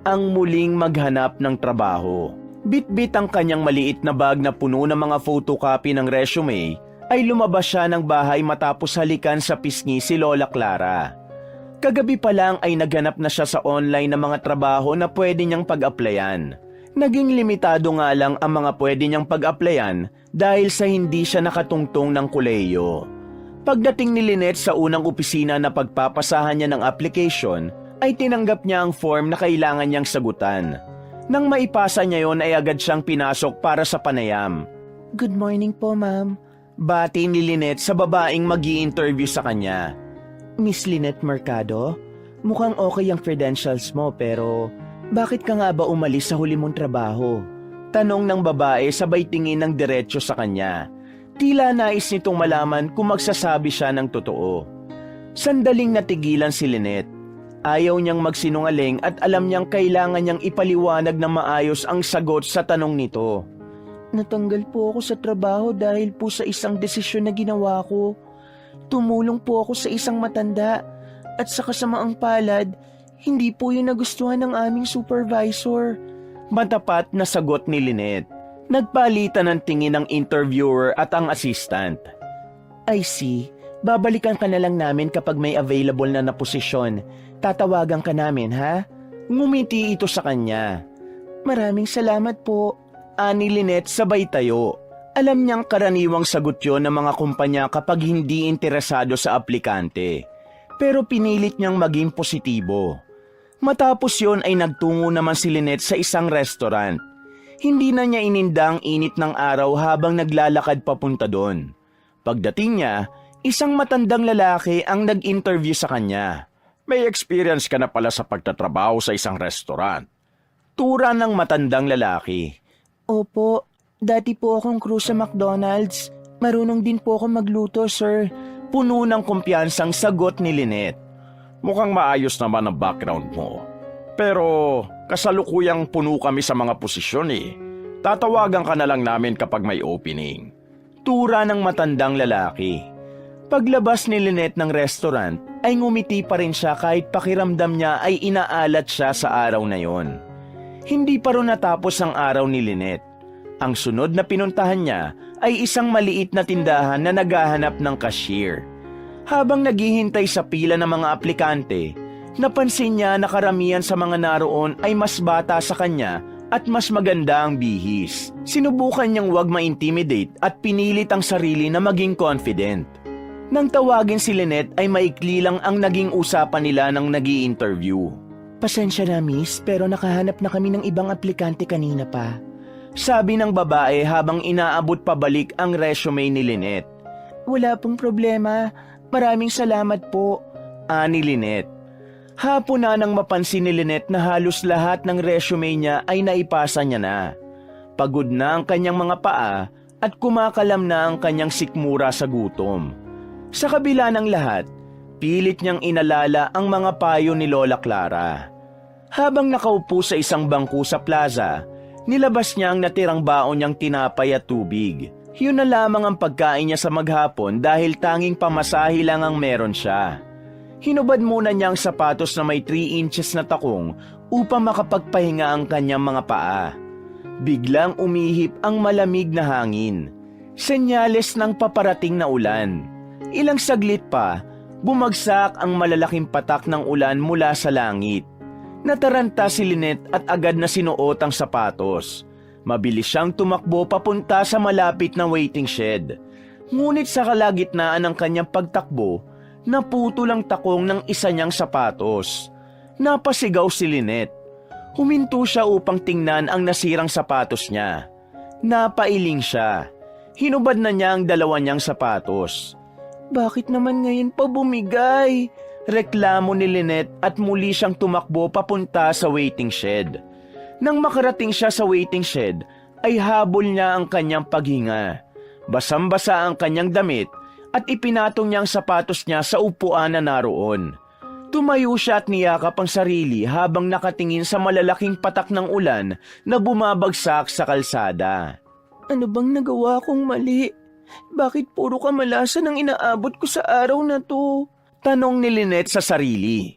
ang muling maghanap ng trabaho. Bit-bit ang kanyang maliit na bag na puno ng mga photocopy ng resume, ay lumabas siya ng bahay matapos halikan sa pisngi si Lola Clara. Kagabi pa lang ay naghanap na siya sa online ng mga trabaho na pwede niyang pag-applyan. Naging limitado nga lang ang mga pwede niyang pag-applyan dahil sa hindi siya nakatungtong ng kolehiyo. Pagdating ni Lynette sa unang opisina na pagpapasahan niya ng application, ay tinanggap niya ang form na kailangan niyang sagutan. Nang maipasa niya yon ay agad siyang pinasok para sa panayam. Good morning po, ma'am. Bati ni Lynette sa babaeng mag-i-interview sa kanya. Miss Lynette Mercado, mukhang okay ang credentials mo pero bakit ka nga ba umalis sa huli mong trabaho? Tanong ng babae sabay tingin ng diretsyo sa kanya. Tila nais nitong malaman kung magsasabi siya ng totoo. Sandaling natigilan si Lynette. Ayaw niyang magsinungaling at alam niyang kailangan niyang ipaliwanag na maayos ang sagot sa tanong nito. Natanggal po ako sa trabaho dahil po sa isang desisyon na ginawa ko. Tumulong po ako sa isang matanda at sa kasamaang palad, hindi po yun nagustuhan ng aming supervisor. Matapat na sagot ni Lynette. Nagpalitan ng tingin ng interviewer at ang assistant. I see. Babalikan ka na lang namin kapag may available na posisyon. Tatawagan ka namin, ha? Ngumiti ito sa kanya. Maraming salamat po. Ani Lynette sabay tayo. Alam niyang karaniwang sagot yon ng mga kumpanya kapag hindi interesado sa aplikante. Pero pinilit niyang maging positibo. Matapos yon ay nagtungo naman si Lynette sa isang restaurant. Hindi na niya ininda ang init ng araw habang naglalakad papunta doon. Pagdating niya, isang matandang lalaki ang nag-interview sa kanya. May experience ka na pala sa pagtatrabaho sa isang restaurant. Tura ng matandang lalaki. Opo, dati po akong crew sa McDonald's. Marunong din po ako magluto, sir. Puno ng kumpiyansang sagot ni Lynette. Mukhang maayos naman ang background mo. Pero kasalukuyang puno kami sa mga posisyon eh. Tatawagan ka na lang namin kapag may opening. Tura ng matandang lalaki. Paglabas ni Lynette ng restaurant, ay ngumiti pa rin siya kahit pakiramdam niya ay inaalat siya sa araw na yon. Hindi pa rin natapos ang araw ni Lynette. Ang sunod na pinuntahan niya ay isang maliit na tindahan na naghahanap ng cashier. Habang naghihintay sa pila ng mga aplikante, napansin niya na karamihan sa mga naroon ay mas bata sa kanya at mas maganda ang bihis. Sinubukan niyang wag ma-intimidate at pinilit ang sarili na maging confident. Nang tawagin si Lynette ay maikli lang ang naging usapan nila ng nag-i-interview. Pasensya na, miss, pero nakahanap na kami ng ibang aplikante kanina pa. Sabi ng babae habang inaabot pabalik ang resume ni Lynette. Wala pong problema. Maraming salamat po. Ani Lynette. Hapon na nang mapansin ni Lynette na halos lahat ng resume niya ay naipasa niya na. Pagod na ang kanyang mga paa at kumakalam na ang kanyang sikmura sa gutom. Sa kabila ng lahat, pilit niyang inalala ang mga payo ni Lola Clara. Habang nakaupo sa isang bangku sa plaza, nilabas niya ang natirang baon niyang tinapay at tubig. Yun na lamang ang pagkain niya sa maghapon dahil tanging pamasahe lang ang meron siya. Hinubad muna niya ang sapatos na may 3 inches na takong upang makapagpahinga ang kanyang mga paa. Biglang umihip ang malamig na hangin. Senyales ng paparating na ulan. Ilang saglit pa, bumagsak ang malalaking patak ng ulan mula sa langit. Nataranta si Lynette at agad na sinuot ang sapatos. Mabilis siyang tumakbo papunta sa malapit na waiting shed. Ngunit sa kalagitnaan ng kanyang pagtakbo, naputol ang takong ng isa niyang sapatos. Napasigaw si Lynette. Huminto siya upang tingnan ang nasirang sapatos niya. Napailing siya. Hinubad na niya ang dalawa niyang sapatos. Bakit naman ngayon pa bumigay? Reklamo ni Lynette at muli siyang tumakbo papunta sa waiting shed. Nang makarating siya sa waiting shed, ay habol niya ang kanyang paghinga. Basang-basa ang kanyang damit at ipinatong niya ang sapatos niya sa upuan na naroon. Tumayo siya at niyakap ang sarili habang nakatingin sa malalaking patak ng ulan na bumabagsak sa kalsada. Ano bang nagawa kong mali? Bakit puro kamalasan ang inaabot ko sa araw na to? Tanong ni Lynette sa sarili.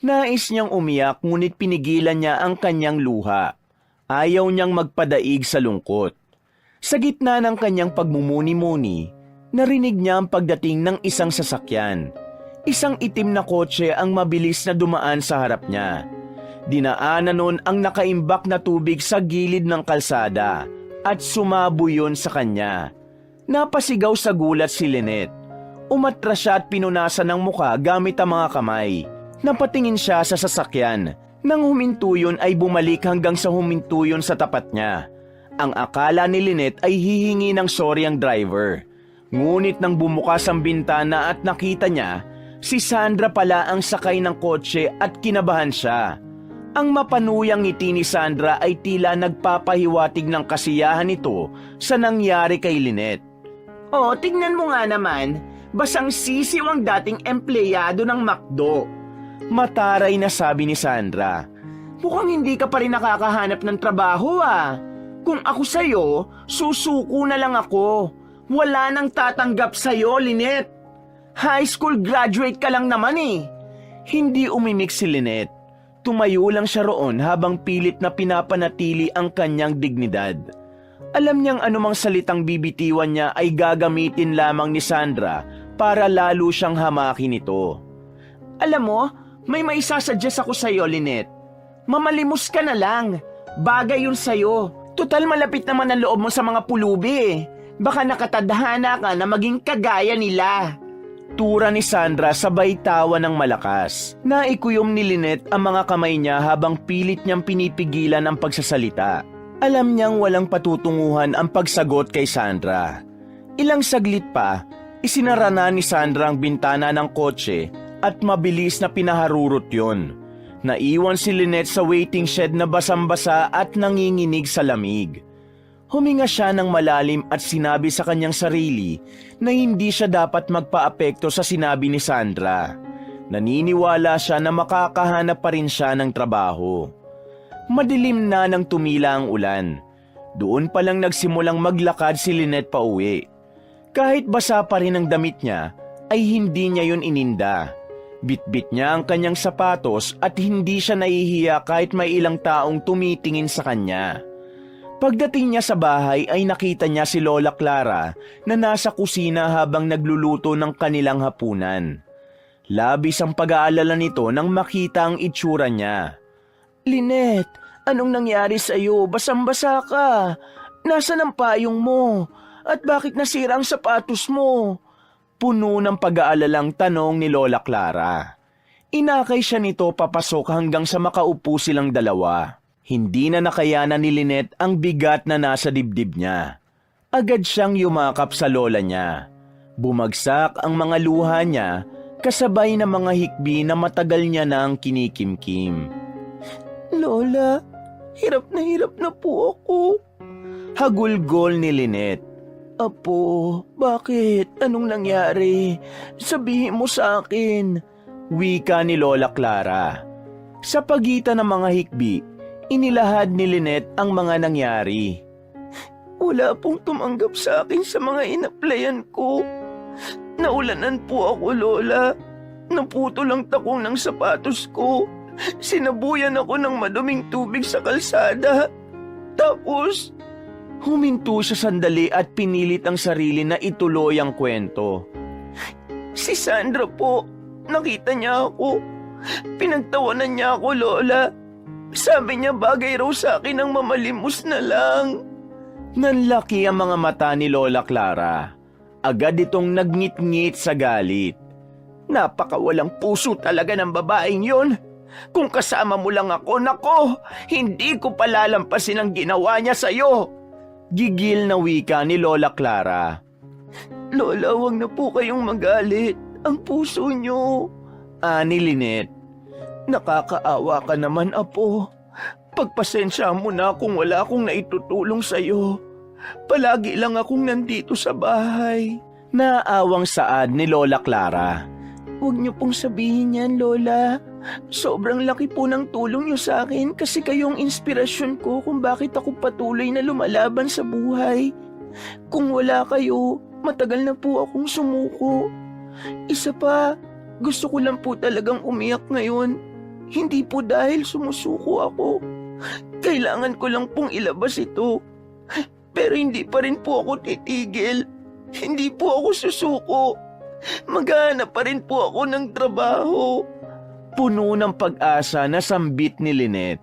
Nais niyang umiyak ngunit pinigilan niya ang kanyang luha. Ayaw niyang magpadaig sa lungkot. Sa gitna ng kanyang pagmumuni-muni, narinig niya ang pagdating ng isang sasakyan. Isang itim na kotse ang mabilis na dumaan sa harap niya. Dinaanan nun ang nakaimbak na tubig sa gilid ng kalsada at sumabo yun sa kanya. Napasigaw sa gulat si Lynette. Umatras siya at pinunasan ng muka gamit ang mga kamay. Napatingin siya sa sasakyan. Nang huminto yun ay bumalik hanggang sa huminto yun sa tapat niya. Ang akala ni Lynette ay hihingi ng sorry ang driver. Ngunit nang bumukas ang bintana at nakita niya, si Sandra pala ang sakay ng kotse at kinabahan siya. Ang mapanuyang ngiti ni Sandra ay tila nagpapahiwatig ng kasiyahan nito sa nangyari kay Lynette. Oh, tignan mo nga naman. Basang sisiw ang dating empleyado ng McDo. Mataray na sabi ni Sandra. Mukhang hindi ka pa rin nakakahanap ng trabaho ah. Kung ako sa'yo, susuko na lang ako. Wala nang tatanggap sa'yo, Lynette. High school graduate ka lang naman eh. Hindi umimik si Lynette. Tumayo lang siya roon habang pilit na pinapanatili ang kanyang dignidad. Alam niyang anumang salitang bibitiwan niya ay gagamitin lamang ni Sandra para lalo siyang hamakin ito. Alam mo, may maisasuggest ako sa'yo, Lynette. Mamalimos ka na lang. Bagay yun sa'yo. Tutal malapit naman ang loob mo sa mga pulubi eh. Baka nakatadhana ka na maging kagaya nila. Tura ni Sandra sabay tawa ng malakas. Naikuyom ni Lynette ang mga kamay niya habang pilit niyang pinipigilan ang pagsasalita. Alam niyang walang patutunguhan ang pagsagot kay Sandra. Ilang saglit pa, isinara na ni Sandra ang bintana ng kotse at mabilis na pinaharurot yon. Naiwan si Lynette sa waiting shed na basang-basa at nanginginig sa lamig. Huminga siya ng malalim at sinabi sa kanyang sarili na hindi siya dapat magpaapekto sa sinabi ni Sandra. Naniniwala siya na makakahanap pa rin siya ng trabaho. Madilim na nang tumila ang ulan. Doon pa lang nagsimulang maglakad si Lynette pauwi. Kahit basa pa rin ang damit niya, ay hindi niya yun ininda. Bitbit niya ang kanyang sapatos at hindi siya nahihiya kahit may ilang taong tumitingin sa kanya. Pagdating niya sa bahay ay nakita niya si Lola Clara na nasa kusina habang nagluluto ng kanilang hapunan. Labis ang pag-aalala nito nang makita ang itsura niya. Lynette, anong nangyari sa'yo? Basang-basa ka. Nasaan ang payong mo? At bakit nasira ang sapatos mo? Puno ng pag-aalalang tanong ni Lola Clara. Inakay siya nito papasok hanggang sa makaupo silang dalawa. Hindi na nakayanan ni Lynette ang bigat na nasa dibdib niya. Agad siyang yumakap sa lola niya. Bumagsak ang mga luha niya kasabay ng mga hikbi na matagal niya nang kinikimkim. Lola, hirap na po ako. Hagulgol ni Lynette. Apo, bakit? Anong nangyari? Sabihin mo sa akin. Wika ni Lola Clara. Sa pagitan ng mga hikbi, inilahad ni Lynette ang mga nangyari. Wala pong tumanggap sa akin sa mga inaplayan ko. Naulanan po ako, Lola. Naputol ang takong ng sapatos ko. Sinabuyan ako ng maduming tubig sa kalsada. Tapos, huminto siya sandali at pinilit ang sarili na ituloy ang kwento. si Sandra po, nakita niya ako. Pinagtawanan niya ako, Lola. Sabi niya bagay raw sa akin ang mamalimos na lang. Nanlaki ang mga mata ni Lola Clara. Agad itong nagngit-ngit sa galit. Napakawalang puso talaga ng babaeng yon. Kung kasama mo lang ako, nako, hindi ko palalampasin ang ginawa niya sa'yo. Gigil na wika ni Lola Clara. Lola, huwag na po kayong magalit. Ang puso niyo. Ani Lynette. Nakakaawa ka naman, Apo. Pagpasensya mo na kung wala akong naitutulong sa'yo. Palagi lang akong nandito sa bahay. Naawang saad ni Lola Clara. Huwag niyo pong sabihin yan, Lola. Sobrang laki po ng tulong niyo sa akin kasi kayong inspirasyon ko kung bakit ako patuloy na lumalaban sa buhay. Kung wala kayo, matagal na po akong sumuko. Isa pa, gusto ko lang po talagang umiyak ngayon. Hindi po dahil sumusuko ako. Kailangan ko lang pong ilabas ito. Pero hindi pa rin po ako titigil. Hindi po ako susuko. Maghahanap pa rin po ako ng trabaho. Puno ng pag-asa na sambit ni Lynette.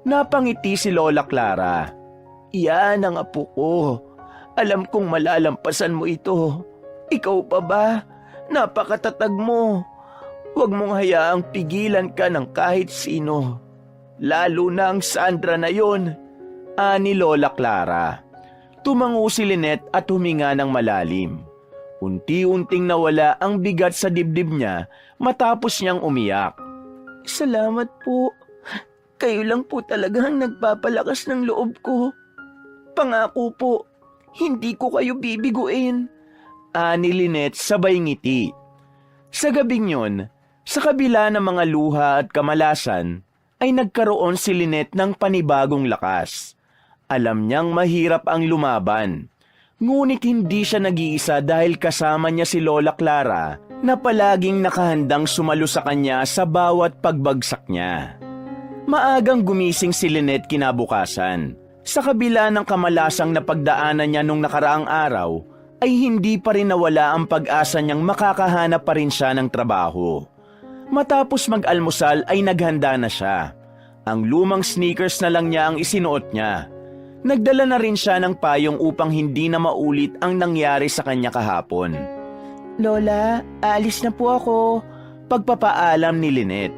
Napangiti si Lola Clara. Yan ang apo ko. Alam kong malalampasan mo ito. Ikaw pa ba? Napakatatag mo. Huwag mong hayaang pigilan ka ng kahit sino. Lalo na ang Sandra na yon. Ani Lola Clara. Tumango si Lynette at huminga ng malalim. Unti-unting nawala ang bigat sa dibdib niya matapos niyang umiyak. Salamat po. Kayo lang po talagang nagpapalakas ng loob ko. Pangako po, hindi ko kayo bibiguin. Ani Lynette sabay ngiti. Sa gabing yon, Sa kabila ng mga luha at kamalasan, ay nagkaroon si Lynette ng panibagong lakas. Alam niyang mahirap ang lumaban. Ngunit hindi siya nag-iisa dahil kasama niya si Lola Clara na palaging nakahandang sumalo sa kanya sa bawat pagbagsak niya. Maagang gumising si Lynette kinabukasan. Sa kabila ng kamalasang napagdaanan niya nung nakaraang araw, ay hindi pa rin nawala ang pag-asa niyang makakahanap pa rin siya ng trabaho. Matapos mag-almusal ay naghanda na siya. Ang lumang sneakers na lang niya ang isinuot niya. Nagdala na rin siya ng payong upang hindi na maulit ang nangyari sa kanya kahapon. Lola, aalis na po ako. Pagpapaalam ni Lynette.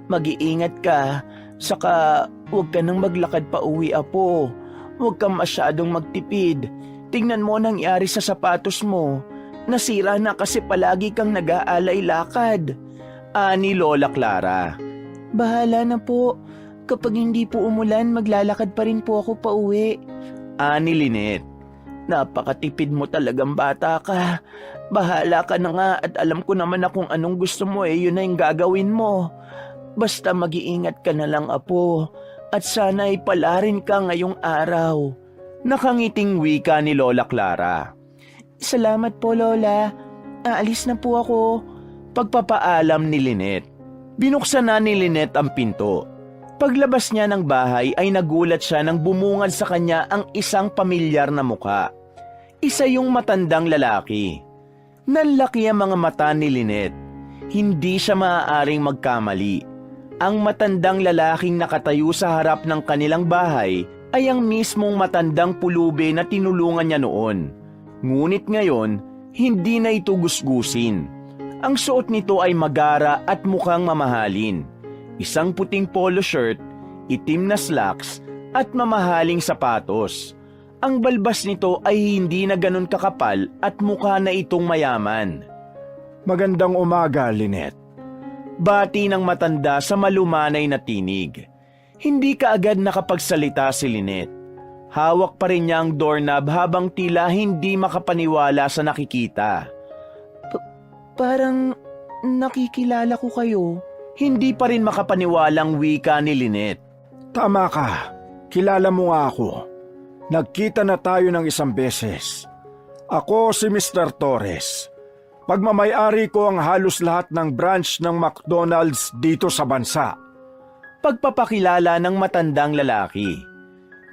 Mag-iingat ka, saka huwag ka nang maglakad pa uwi, apo. Huwag kang masyadong magtipid. Tingnan mo ang nangyari sa sapatos mo. Nasira na kasi palagi kang nag-aalay lakad. Ani Lola Clara. Bahala na po. Kapag hindi po umulan, maglalakad pa rin po ako pa uwi. Ani Lynette. Napakatipid mo talagang bata ka. Bahala ka na nga at alam ko naman na kung anong gusto mo yun na yung gagawin mo. Basta mag-iingat ka na lang, apo. At sana ay palarin ka ngayong araw. Nakangiting wika ni Lola Clara. Salamat po, Lola. Aalis na po ako. Pagpapaalam ni Lynette. Binuksan na ni Lynette ang pinto. Paglabas niya ng bahay ay nagulat siya nang bumungad sa kanya ang isang pamilyar na mukha. Isa yung matandang lalaki. Nanlaki ang mga mata ni Lynette. Hindi siya maaaring magkamali. Ang matandang lalaking nakatayo sa harap ng kanilang bahay ay ang mismong matandang pulubi na tinulungan niya noon. Ngunit ngayon, hindi na ito gusgusin. Ang suot nito ay magara at mukhang mamahalin. Isang puting polo shirt, itim na slacks at mamahaling sapatos. Ang balbas nito ay hindi na ganun kakapal at mukha na itong mayaman. Magandang umaga, Lynette. Bati ng matanda sa malumanay na tinig. Hindi kaagad nakapagsalita si Lynette. Hawak pa rin niya ang doorknob habang tila hindi makapaniwala sa nakikita. Parang nakikilala ko kayo. Hindi pa rin makapaniwalang wika ni Lynette. Tama ka. Kilala mo nga ako. Nagkita na tayo ng isang beses. Ako si Mr. Torres. Pagmamayari ko ang halos lahat ng branch ng McDonald's dito sa bansa. Pagpapakilala ng matandang lalaki.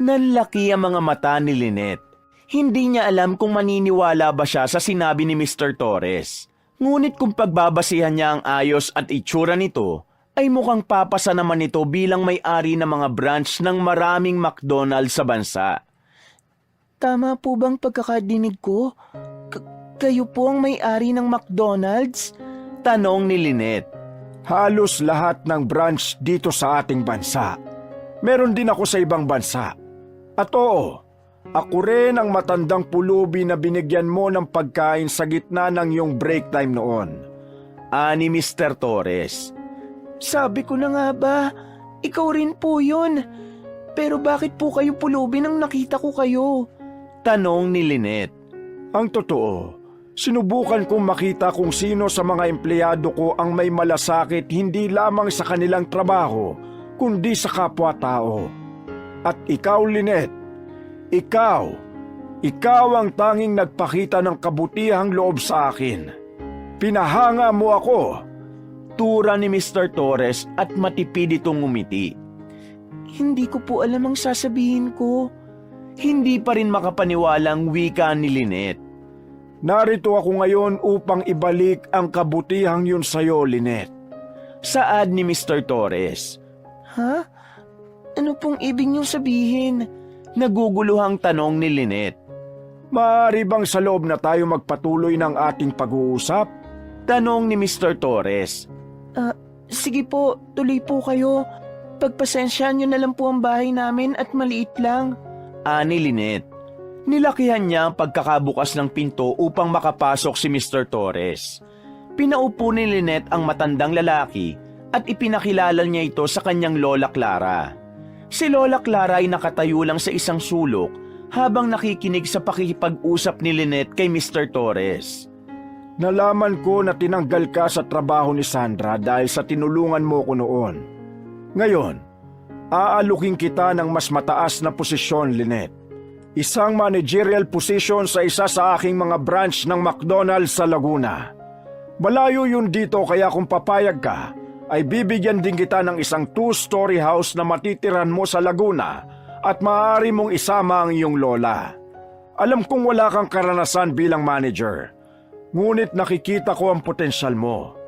Nanlaki ang mga mata ni Lynette. Hindi niya alam kung maniniwala ba siya sa sinabi ni Mr. Torres. Ngunit kung pagbabasihan niya ang ayos at itsura nito, ay mukhang papasa naman ito bilang may-ari ng mga branch ng maraming McDonald's sa bansa. Tama po bang pagkakadinig ko? Kayo po ang may-ari ng McDonald's? Tanong ni Lynette. Halos lahat ng branch dito sa ating bansa. Meron din ako sa ibang bansa. At oo, ako rin ang matandang pulubi na binigyan mo ng pagkain sa gitna ng iyong break time noon. Ani Mr. Torres. Sabi ko na nga ba, ikaw rin po yun. Pero bakit po kayo pulubi nang nakita ko kayo? Tanong ni Lynette. Ang totoo, sinubukan kong makita kung sino sa mga empleyado ko ang may malasakit hindi lamang sa kanilang trabaho, kundi sa kapwa-tao. At ikaw, Lynette, ikaw ang tanging nagpakita ng kabutihang loob sa akin. Pinahanga mo ako. Tura ni Mr. Torres at matipid itong ngumiti. Hindi ko po alam ang sasabihin ko. Hindi pa rin makapaniwalang wika ni Lynette. Narito ako ngayon upang ibalik ang kabutihang yun sa'yo, Lynette. Saad ni Mr. Torres. Ha? Ano pong ibig niyong sabihin? Naguguluhang tanong ni Lynette. Maaari bang sa loob na tayo magpatuloy ng ating pag-uusap? Tanong ni Mr. Torres. Sige po, tuloy po kayo. Pagpasensyaan niyo na lang po ang bahay namin at maliit lang. Ani Lynette. Nilakihan niya ang pagkakabukas ng pinto upang makapasok si Mr. Torres. Pinaupo ni Lynette ang matandang lalaki at ipinakilala niya ito sa kanyang Lola Clara. Si Lola Clara ay nakatayo lang sa isang sulok habang nakikinig sa pakikipag-usap ni Lynette kay Mr. Torres. Nalaman ko na tinanggal ka sa trabaho ni Sandra dahil sa tinulungan mo ko noon. Ngayon, aalukin kita ng mas mataas na posisyon, Lynette. Isang managerial position sa isa sa aking mga branch ng McDonald's sa Laguna. Malayo yun dito kaya kung papayag ka, ay bibigyan din kita ng isang 2-story house na matitiran mo sa Laguna at maaari mong isama ang iyong lola. Alam kong wala kang karanasan bilang manager, ngunit nakikita ko ang potensyal mo.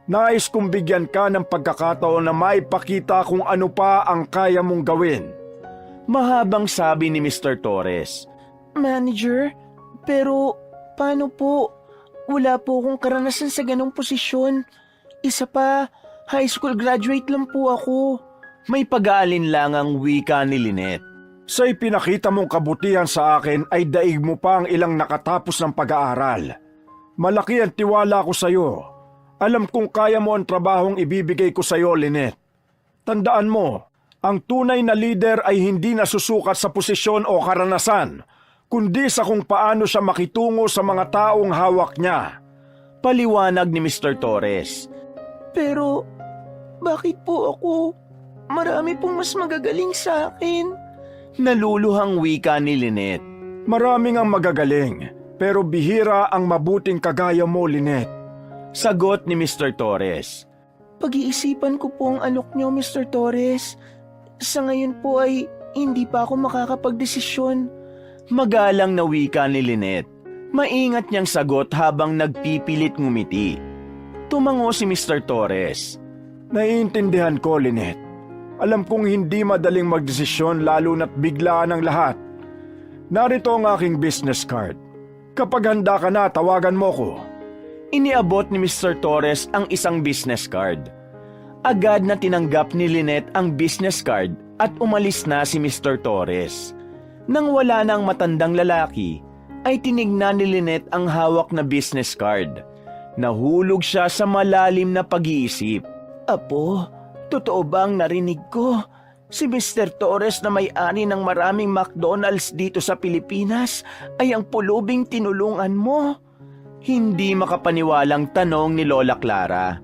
Nais kong bigyan ka ng pagkakataon na maipakita kung ano pa ang kaya mong gawin. Mahabang sabi ni Mr. Torres. Manager, pero paano po? Wala po akong karanasan sa ganong posisyon. Isa pa, high school graduate lang po ako. May pag-aalinlangang wika ni Lynette. Sa ipinakita mong kabutihan sa akin ay daig mo pa ang ilang nakatapos ng pag-aaral. Malaki ang tiwala ko sa iyo. Alam kong kaya mo ang trabahong ibibigay ko sa iyo, Lynette. Tandaan mo, ang tunay na leader ay hindi nasusukat sa posisyon o karanasan, kundi sa kung paano siya makitungo sa mga taong hawak niya. Paliwanag ni Mr. Torres. Pero, bakit po ako? Marami pong mas magagaling sa akin. Naluluhang wika ni Lynette. Maraming ang magagaling, pero bihira ang mabuting kagaya mo, Lynette. Sagot ni Mr. Torres. Pag-iisipan ko po ang alok niyo, Mr. Torres. Sa ngayon po ay hindi pa ako makakapagdesisyon. Magalang na wika ni Lynette. Maingat niyang sagot habang nagpipilit ngumiti. Tumango si Mr. Torres. Naiintindihan ko, Lynette. Alam kong hindi madaling magdesisyon lalo na't biglaan ang lahat. Narito ang aking business card. Kapag handa ka na, tawagan mo ko. Iniabot ni Mr. Torres ang isang business card. Agad na tinanggap ni Lynette ang business card at umalis na si Mr. Torres. Nang wala na ang matandang lalaki, ay tinignan ni Lynette ang hawak na business card. Nahulog siya sa malalim na pag-iisip. Apo, totoo ba ang narinig ko? Si Mr. Torres na may-ari ng maraming McDonald's dito sa Pilipinas ay ang pulubing tinulungan mo? Hindi makapaniwalang tanong ni Lola Clara.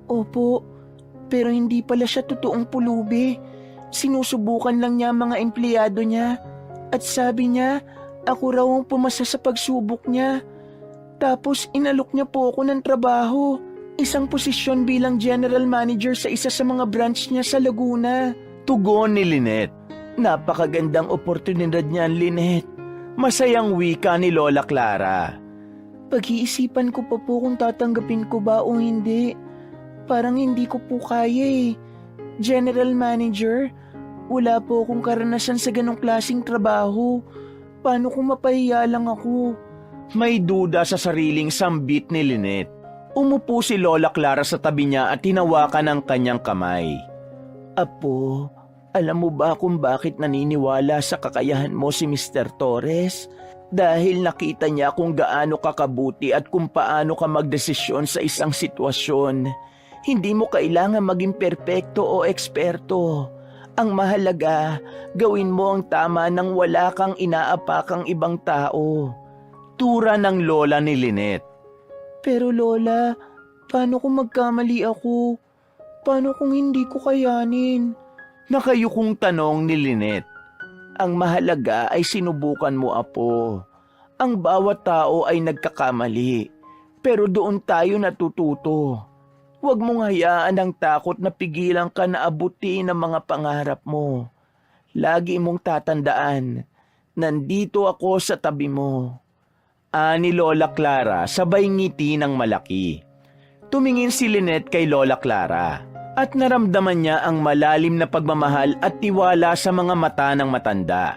Opo, pero hindi pala siya totoong pulubi. Sinusubukan lang niya ang mga empleyado niya. At sabi niya, ako raw ang pumasa sa pagsubok niya. Tapos inalok niya po ako ng trabaho. Isang posisyon bilang general manager sa isa sa mga branch niya sa Laguna. Tugon ni Lynette. Napakagandang oportunidad niyan, Lynette. Masayang wika ni Lola Clara. Pag-iisipan ko pa po kung tatanggapin ko ba o hindi. Parang hindi ko po kaya eh. General manager, wala po akong karanasan sa ganong klaseng trabaho. Paano kung mapahiya lang ako? May duda sa sariling sambit ni Lynette. Umupo si Lola Clara sa tabi niya at hinawakan ang kanyang kamay. Apo, alam mo ba kung bakit naniniwala sa kakayahan mo si Mr. Torres? Dahil nakita niya kung gaano ka kabuti at kung paano ka magdesisyon sa isang sitwasyon. Hindi mo kailangan maging perpekto o eksperto. Ang mahalaga, gawin mo ang tama nang wala kang inaapakang ibang tao. Tura ng lola ni Lynette. Pero Lola, paano kung magkamali ako? Paano kung hindi ko kayanin? Nakayukong tanong ni Lynette. Ang mahalaga ay sinubukan mo, Apo. Ang bawat tao ay nagkakamali. Pero doon tayo natututo. Huwag mong hayaan ang takot na pigilan ka na abutin ang mga pangarap mo. Lagi mong tatandaan, nandito ako sa tabi mo. Ani Lola Clara sabay ngiti ng malaki. Tumingin si Lynette kay Lola Clara at naramdaman niya ang malalim na pagmamahal at tiwala sa mga mata ng matanda.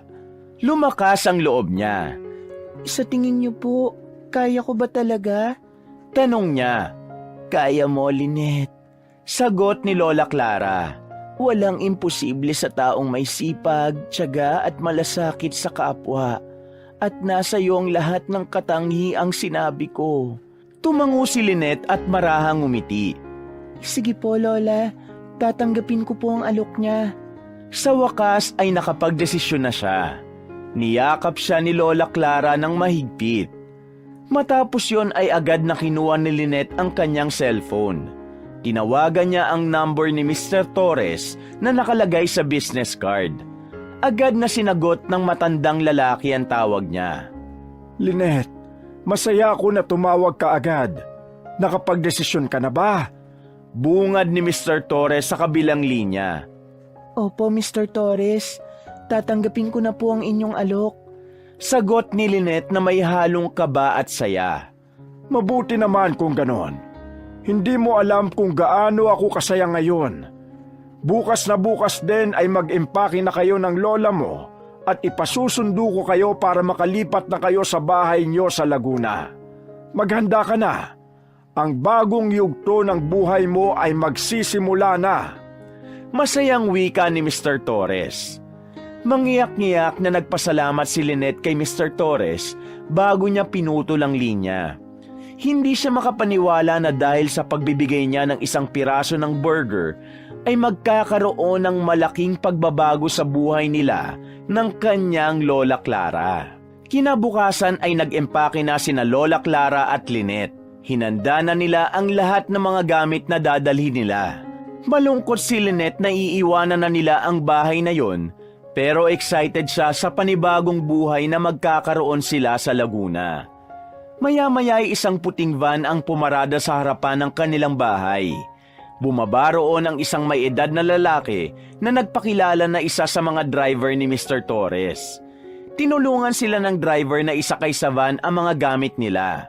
Lumakas ang loob niya. Sa tingin niyo po, kaya ko ba talaga? Tanong niya. Kaya mo, Lynette. Sagot ni Lola Clara. Walang imposible sa taong may sipag, tiyaga at malasakit sa kapwa. At nasa iyo ang lahat ng katangiang sinabi ko. Tumango si Lynette at marahang umiti. Sige po, Lola. Tatanggapin ko po ang alok niya. Sa wakas ay nakapagdesisyon na siya. Niyakap siya ni Lola Clara ng mahigpit. Matapos yon ay agad na kinuha ni Lynette ang kanyang cellphone. Tinawagan niya ang number ni Mr. Torres na nakalagay sa business card. Agad na sinagot ng matandang lalaki ang tawag niya. Lynette, masaya ako na tumawag ka agad. Nakapagdesisyon ka na ba? Bungad ni Mr. Torres sa kabilang linya. Opo, Mr. Torres. Tatanggapin ko na po ang inyong alok. Sagot ni Lynette na may halong kaba at saya. Mabuti naman kung ganon. Hindi mo alam kung gaano ako kasaya ngayon. Bukas na bukas din ay mag-impake na kayo ng lola mo at ipasusundo ko kayo para makalipat na kayo sa bahay nyo sa Laguna. Maghanda ka na. Ang bagong yugto ng buhay mo ay magsisimula na. Masayang wika ni Mr. Torres. Mangiyak-ngiyak na nagpasalamat si Lynette kay Mr. Torres bago niya pinutol ang linya. Hindi siya makapaniwala na dahil sa pagbibigay niya ng isang piraso ng burger ay magkakaroon ng malaking pagbabago sa buhay nila ng kanyang Lola Clara. Kinabukasan ay nag-empake na sina Lola Clara at Lynette. Hinanda na nila ang lahat ng mga gamit na dadalhin nila. Malungkot si Lynette na iiwanan na nila ang bahay na yon, pero excited siya sa panibagong buhay na magkakaroon sila sa Laguna. Maya-maya ay isang puting van ang pumarada sa harapan ng kanilang bahay. Bumaba roon ang isang may edad na lalaki na nagpakilala na isa sa mga driver ni Mr. Torres. Tinulungan sila ng driver na isakay sa van ang mga gamit nila.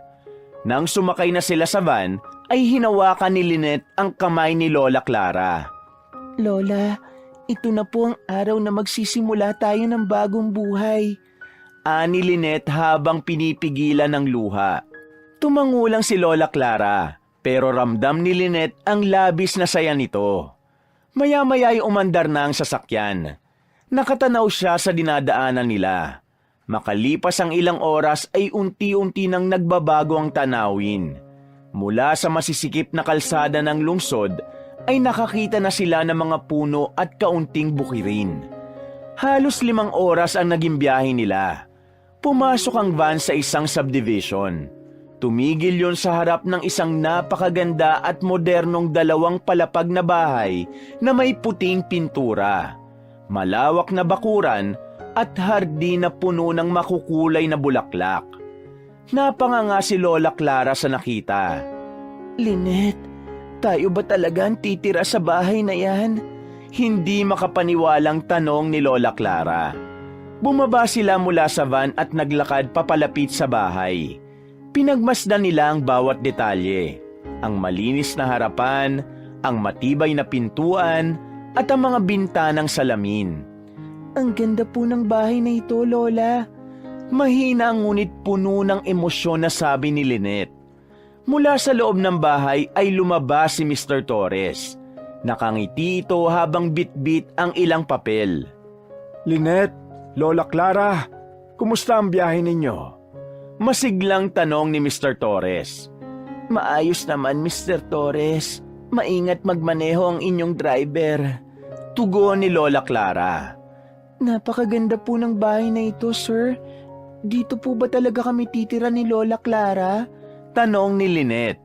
Nang sumakay na sila sa van, ay hinawakan ni Lynette ang kamay ni Lola Clara. Lola, ito na po ang araw na magsisimula tayo ng bagong buhay. Ani Lynette habang pinipigilan ng luha. Tumangulang si Lola Clara, pero ramdam ni Lynette ang labis na saya nito. Maya-maya ay umandar na ang sasakyan. Nakatanaw siya sa dinadaanan nila. Makalipas ang ilang oras ay unti-unti nang nagbabago ang tanawin. Mula sa masisikip na kalsada ng lungsod ay nakakita na sila ng mga puno at kaunting bukirin. Halos 5 oras ang naging biyahe nila. Pumasok ang van sa isang subdivision. Tumigil yon sa harap ng isang napakaganda at modernong 2 palapag na bahay na may puting pintura, malawak na bakuran at hardin na puno ng makukulay na bulaklak. Napanganga si Lola Clara sa nakita. Lynette, tayo ba talaga ang titira sa bahay na yan? Hindi makapaniwalang tanong ni Lola Clara. Bumaba sila mula sa van at naglakad papalapit sa bahay. Pinagmasdan nila ang bawat detalye. Ang malinis na harapan, ang matibay na pintuan, at ang mga bintanang salamin. Ang ganda po ng bahay na ito, Lola. Mahina ngunit puno ng emosyon na sabi ni Lynette. Mula sa loob ng bahay ay lumabas si Mr. Torres. Nakangiti ito habang bitbit ang ilang papel. Lynette, Lola Clara, kumusta ang biyahe ninyo? Masiglang tanong ni Mr. Torres. Maayos naman, Mr. Torres. Maingat magmaneho ang inyong driver. Tugon ni Lola Clara. Napakaganda po ng bahay na ito, sir. Dito po ba talaga kami titira ni Lola Clara? Tanong ni Lynette.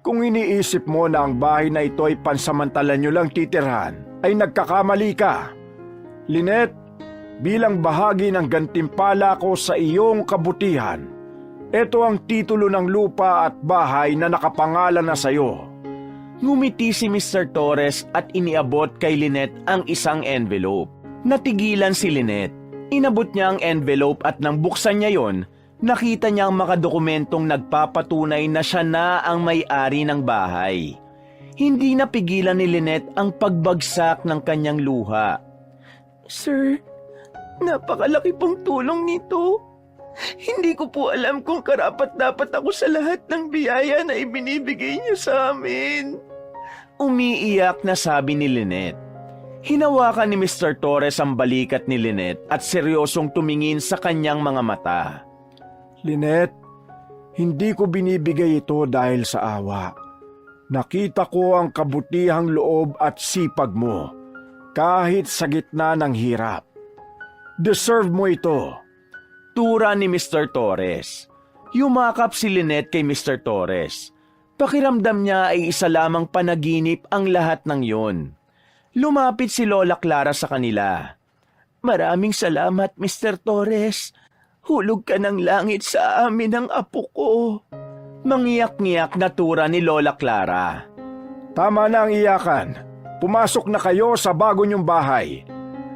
Kung iniisip mo na ang bahay na ito ay pansamantala nyo lang titirhan, ay nagkakamali ka. Lynette, bilang bahagi ng gantimpala ko sa iyong kabutihan, ito ang titulo ng lupa at bahay na nakapangalan na sa iyo. Ngumiti si Mr. Torres at iniabot kay Lynette ang isang envelope. Natigilan si Lynette. Inabot niya ang envelope at nang buksan niya yon, nakita niya ang makadokumentong nagpapatunay na siya na ang may-ari ng bahay. Hindi napigilan ni Lynette ang pagbagsak ng kanyang luha. Sir, napakalaki pong tulong nito. Hindi ko po alam kung karapat-dapat ako sa lahat ng biyaya na ibinibigay niyo sa amin. Umiiyak na sabi ni Lynette. Hinawakan ni Mr. Torres ang balikat ni Lynette at seryosong tumingin sa kanyang mga mata. Lynette, hindi ko binibigay ito dahil sa awa. Nakita ko ang kabutihang loob at sipag mo, kahit sa gitna ng hirap. Deserve mo ito. Tura ni Mr. Torres. Yumakap si Lynette kay Mr. Torres. Pakiramdam niya ay isa lamang panaginip ang lahat ng yon. Lumapit si Lola Clara sa kanila. Maraming salamat, Mr. Torres. Hulog ka ng langit sa amin ng apo ko. Mangiyak-ngiyak na tura ni Lola Clara. Tama na ang iyakan. Pumasok na kayo sa bago niyong bahay.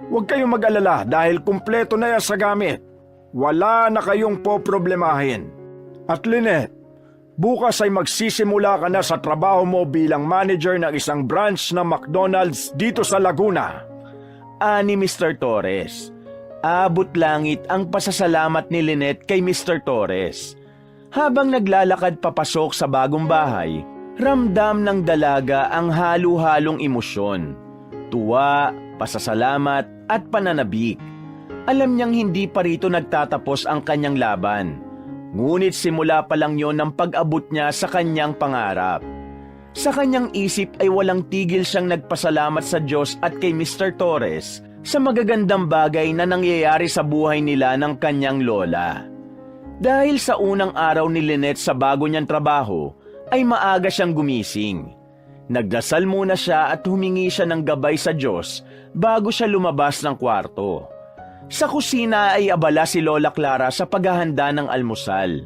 Huwag kayong mag-alala dahil kumpleto na yan sa gamit. Wala na kayong poproblemahin. At Lynette, bukas ay magsisimula ka na sa trabaho mo bilang manager ng isang branch ng McDonald's dito sa Laguna. Ani Mr. Torres. Abot langit ang pasasalamat ni Lynette kay Mr. Torres. Habang naglalakad papasok sa bagong bahay, ramdam ng dalaga ang halo-halong emosyon. Tuwa, pasasalamat at pananabik. Alam niyang hindi pa rito nagtatapos ang kanyang laban. Ngunit simula pa lang yon ng pag-abot niya sa kanyang pangarap. Sa kanyang isip ay walang tigil siyang nagpasalamat sa Diyos at kay Mr. Torres sa magagandang bagay na nangyayari sa buhay nila ng kanyang lola. Dahil sa unang araw ni Lynette sa bago niyang trabaho, ay maaga siyang gumising. Nagdasal muna siya at humingi siya ng gabay sa Diyos bago siya lumabas ng kwarto. Sa kusina ay abala si Lola Clara sa paghahanda ng almusal.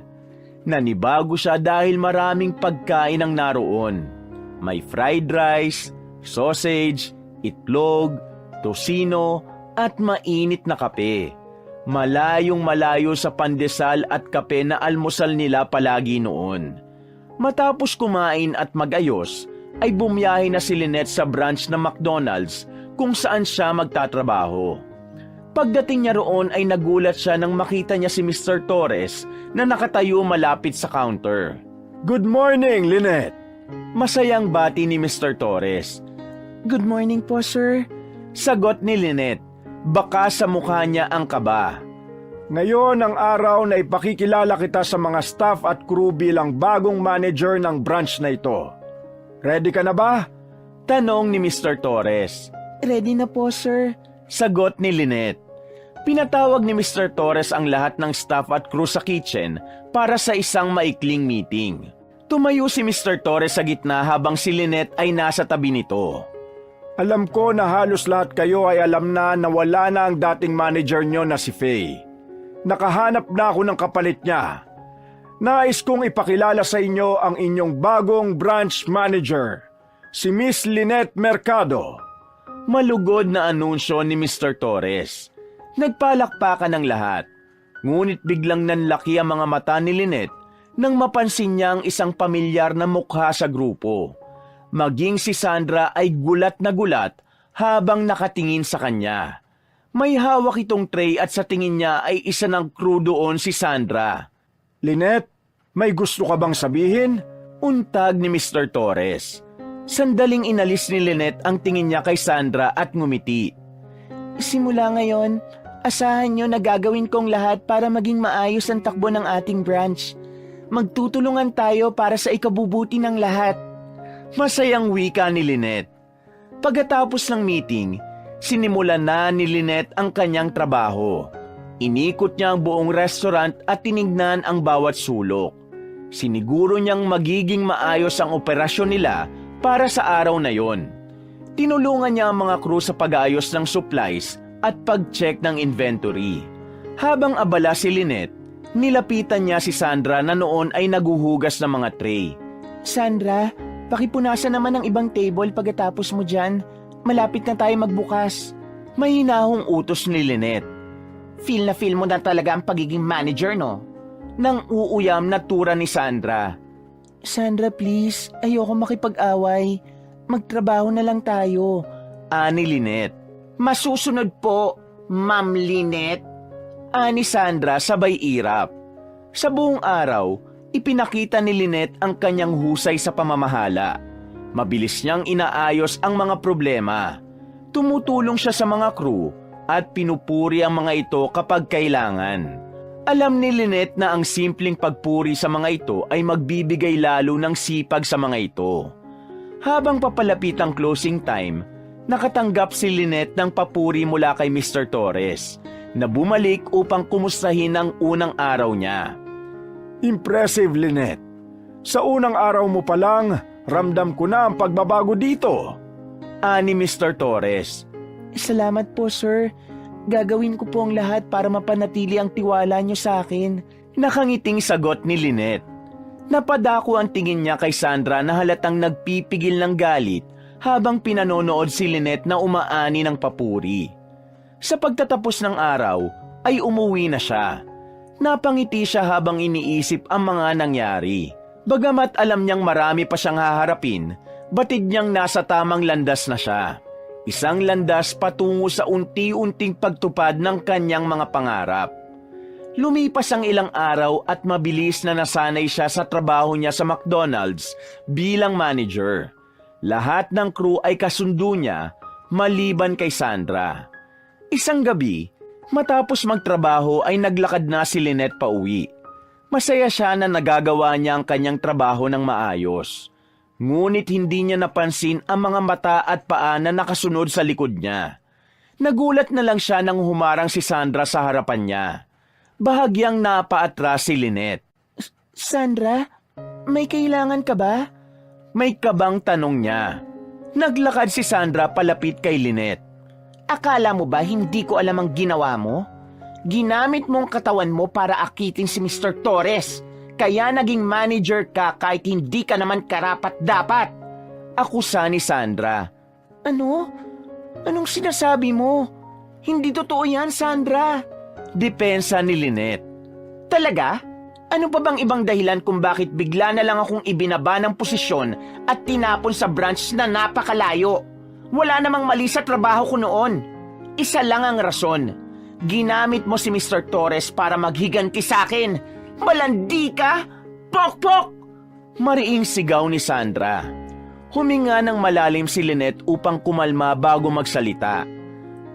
Nanibago siya dahil maraming pagkain ang naroon. May fried rice, sausage, itlog, tosino at mainit na kape. Malayong malayo sa pandesal at kape na almusal nila palagi noon. Matapos kumain at magayos, ay bumiyahe na si Lynette sa branch ng McDonald's kung saan siya magtatrabaho. Pagdating niya roon ay nagulat siya nang makita niya si Mr. Torres na nakatayo malapit sa counter. Good morning, Lynette! Masayang bati ni Mr. Torres. Good morning po, sir. Sagot ni Lynette. Baka sa mukha niya ang kaba. Ngayon ang araw na ipakikilala kita sa mga staff at crew bilang bagong manager ng branch na ito. Ready ka na ba? Tanong ni Mr. Torres. Ready na po, sir. Sagot ni Lynette. Pinatawag ni Mr. Torres ang lahat ng staff at crew sa kitchen para sa isang maikling meeting. Tumayo si Mr. Torres sa gitna habang si Lynette ay nasa tabi nito. Alam ko na halos lahat kayo ay alam na wala na ang dating manager nyo na si Faye. Nakahanap na ako ng kapalit niya. Nais kong ipakilala sa inyo ang inyong bagong branch manager, si Miss Lynette Mercado. Malugod na anunsyo ni Mr. Torres. Nagpalakpakan ng lahat. Ngunit biglang nanlaki ang mga mata ni Lynette nang mapansin niya ang isang pamilyar na mukha sa grupo. Maging si Sandra ay gulat na gulat habang nakatingin sa kanya. May hawak itong tray at sa tingin niya ay isa ng crew doon si Sandra. Lynette, may gusto ka bang sabihin? Untag ni Mr. Torres. Sandaling inalis ni Lynette ang tingin niya kay Sandra at ngumiti. Simula ngayon, asahan nyo na gagawin kong lahat para maging maayos ang takbo ng ating branch. Magtutulungan tayo para sa ikabubuti ng lahat. Masayang wika ni Lynette. Pagkatapos ng meeting, sinimulan na ni Lynette ang kanyang trabaho. Inikot niya ang buong restaurant at tinignan ang bawat sulok. Siniguro niyang magiging maayos ang operasyon nila para sa araw na yon. Tinulungan niya ang mga crew sa pag-aayos ng supplies at pag-check ng inventory. Habang abala si Lynette, nilapitan niya si Sandra na noon ay naguhugas ng mga tray. Sandra, pakipunasan naman ang ibang table pagkatapos mo dyan. Malapit na tayo magbukas. May hinahong utos ni Lynette. Feel mo na talaga ang pagiging manager, no? Nang uuyam na tura ni Sandra. Sandra, please, ayoko makipag-away. Magtrabaho na lang tayo. Ani Lynette. Masusunod po, Ma'am Lynette. Ani Sandra sabay irap. Sa buong araw, ipinakita ni Lynette ang kanyang husay sa pamamahala. Mabilis niyang inaayos ang mga problema. Tumutulong siya sa mga crew at pinupuri ang mga ito kapag kailangan. Alam ni Lynette na ang simpleng pagpuri sa mga ito ay magbibigay lalo ng sipag sa mga ito. Habang papalapit ang closing time, nakatanggap si Lynette ng papuri mula kay Mr. Torres na bumalik upang kumustahin ang unang araw niya. Impressive, Lynette. Sa unang araw mo pa lang, ramdam ko na ang pagbabago dito. Ani Mr. Torres. Salamat po, sir. Gagawin ko po ang lahat para mapanatili ang tiwala niyo sa akin. Nakangiting sagot ni Lynette. Napadako ang tingin niya kay Sandra na halatang nagpipigil ng galit habang pinanonood si Lynette na umaani ng papuri. Sa pagtatapos ng araw ay umuwi na siya. Napangiti siya habang iniisip ang mga nangyari. Bagamat alam niyang marami pa siyang haharapin, batid niyang nasa tamang landas na siya. Isang landas patungo sa unti-unting pagtupad ng kanyang mga pangarap. Lumipas ang ilang araw at mabilis na nasanay siya sa trabaho niya sa McDonald's bilang manager. Lahat ng crew ay kasundo niya, maliban kay Sandra. Isang gabi, matapos magtrabaho ay naglakad na si Lynette pauwi. Masaya siya na nagagawa niya ang kanyang trabaho ng maayos. Ngunit hindi niya napansin ang mga mata at paa na nakasunod sa likod niya. Nagulat na lang siya nang humarang si Sandra sa harapan niya. Bahagyang napaatras si Lynette. Sandra, may kailangan ka ba? May kabang tanong niya. Naglakad si Sandra palapit kay Lynette. Akala mo ba hindi ko alam ang ginawa mo? Ginamit mo ang katawan mo para akitin si Mr. Torres. Kaya naging manager ka kahit hindi ka naman karapat-dapat. Akusa ni Sandra. Ano? Anong sinasabi mo? Hindi totoo yan, Sandra. Depensa ni Lynette. Talaga? Ano pa bang ibang dahilan kung bakit bigla na lang akong ibinaba ng posisyon at tinapon sa branch na napakalayo? Wala namang mali sa trabaho ko noon. Isa lang ang rason. Ginamit mo si Mr. Torres para maghiganti sa akin. Malandi ka? Pok-pok! Mariing sigaw ni Sandra. Huminga ng malalim si Lynette upang kumalma bago magsalita.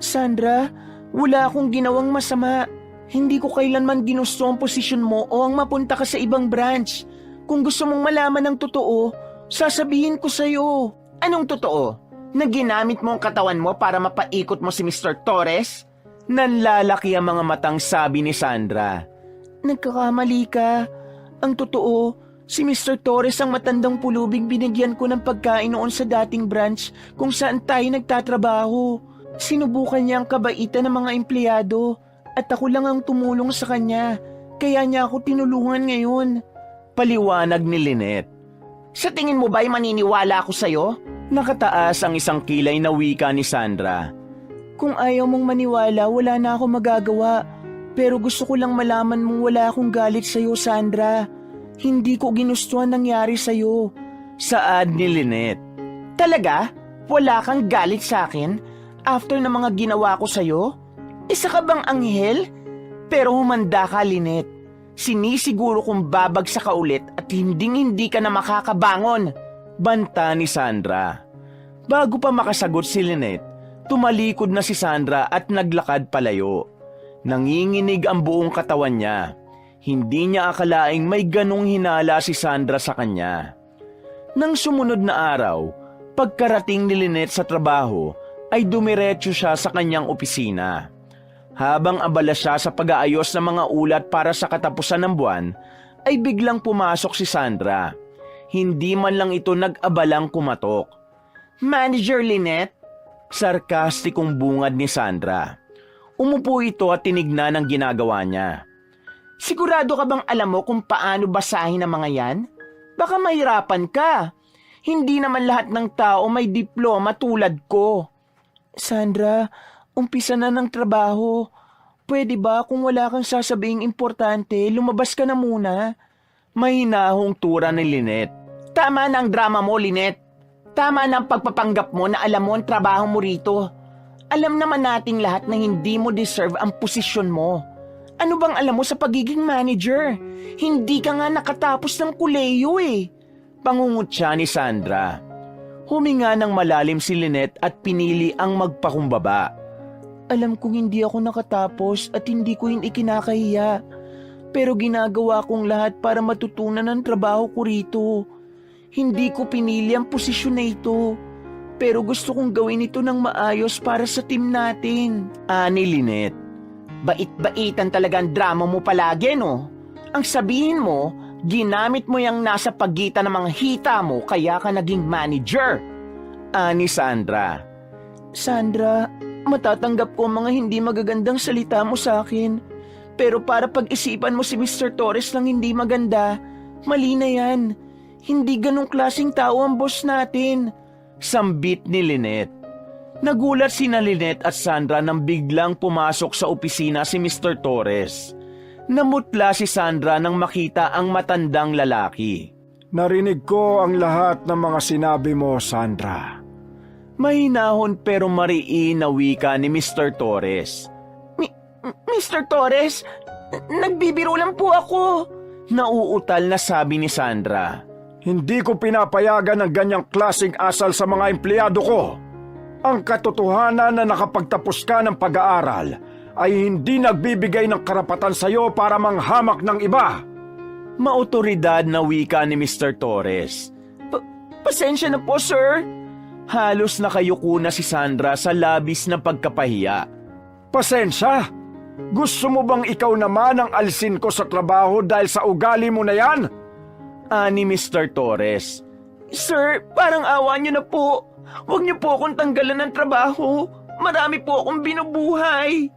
Sandra, wala akong ginawang masama. Hindi ko kailanman ginusto ang posisyon mo o ang mapunta ka sa ibang branch. Kung gusto mong malaman ng totoo, sasabihin ko sa'yo. Anong totoo? Na ginamit mo ang katawan mo para mapaikot mo si Mr. Torres? Nanlalaki ang mga matang sabi ni Sandra. Nagkakamali ka. Ang totoo, si Mr. Torres ang matandang pulubing binigyan ko ng pagkain noon sa dating branch kung saan tayo nagtatrabaho. Sinubukan niya ang kabaitan ng mga empleyado at ako lang ang tumulong sa kanya. Kaya niya ako tinulungan ngayon. Paliwanag ni Lynette. Sa tingin mo ba'y maniniwala ako sa'yo? Nakataas ang isang kilay na wika ni Sandra. Kung ayaw mong maniwala, wala na ako magagawa. Pero gusto ko lang malaman mong wala akong galit sa'yo, Sandra. Hindi ko ginustuhan nangyari sa'yo. Saad ni Lynette. Talaga? Wala kang galit sa akin? After na mga ginawa ko sa'yo? Isa ka bang anghel? Pero humanda ka, Lynette. Sinisiguro kong babagsak ka ulit at hindi ka na makakabangon. Banta ni Sandra. Bago pa makasagot si Lynette, tumalikod na si Sandra at naglakad palayo. Nanginginig ang buong katawan niya. Hindi niya akalaing may ganong hinala si Sandra sa kanya. Nang sumunod na araw, pagkarating ni Lynette sa trabaho, ay dumiretso siya sa kanyang opisina. Habang abala siya sa pag-aayos ng mga ulat para sa katapusan ng buwan, ay biglang pumasok si Sandra. Hindi man lang ito nag-abalang kumatok. Manager Lynette? Sarkastikong bungad ni Sandra. Umupo ito at tinignan ang ginagawa niya. Sigurado ka bang alam mo kung paano basahin ang mga yan? Baka mahirapan ka. Hindi naman lahat ng tao may diploma tulad ko. Sandra, umpisa na ng trabaho. Pwede ba kung wala kang sasabing importante, lumabas ka na muna? Mahinahong tura ni Lynette. Tama na ang drama mo, Lynette. Tama na ang pagpapanggap mo na alam mo ang trabaho mo rito. Alam naman nating lahat na hindi mo deserve ang posisyon mo. Ano bang alam mo sa pagiging manager? Hindi ka nga nakatapos ng kuleyo eh. Pangungutya ni Sandra. Huminga ng malalim si Lynette at pinili ang magpakumbaba. Alam kong hindi ako nakatapos at hindi ko yun ikinakahiya. Pero ginagawa kong lahat para matutunan ang trabaho ko rito. Hindi ko pinili ang posisyon na ito. Pero gusto kong gawin ito ng maayos para sa team natin. Ani Lynette. Bait-baitan talaga ang drama mo palagi, no? Ang sabihin mo, ginamit mo yung nasa pagitan ng mga hita mo kaya ka naging manager. Ani Sandra. Sandra, matatanggap ko ang mga hindi magagandang salita mo sa akin. Pero para pag-isipan mo si Mr. Torres lang hindi maganda, mali na yan. Hindi ganong klaseng tao ang boss natin. Sambit ni Lynette. Nagulat sina Lynette at Sandra nang biglang pumasok sa opisina si Mr. Torres. Namutla si Sandra nang makita ang matandang lalaki. Narinig ko ang lahat ng mga sinabi mo, Sandra. Mahinahon pero mariin na wika ni Mr. Torres. Mr. Torres, nagbibiro lang po ako. Nauutal na sabi ni Sandra. Hindi ko pinapayagan ng ganyang klaseng asal sa mga empleyado ko. Ang katotohanan na nakapagtapos ka ng pag-aaral ay hindi nagbibigay ng karapatan sa iyo para manghamak ng iba. Maotoridad na wika ni Mr. Torres. Pasensya na po, sir. Halos nakayuko na si Sandra sa labis na pagkapahiya. Pasensya? Gusto mo bang ikaw naman ang alisin ko sa trabaho dahil sa ugali mo na yan? Ani Mr. Torres. Sir, parang awa niyo na po. Huwag niyo po akong tanggalan ng trabaho. Marami po akong binubuhay.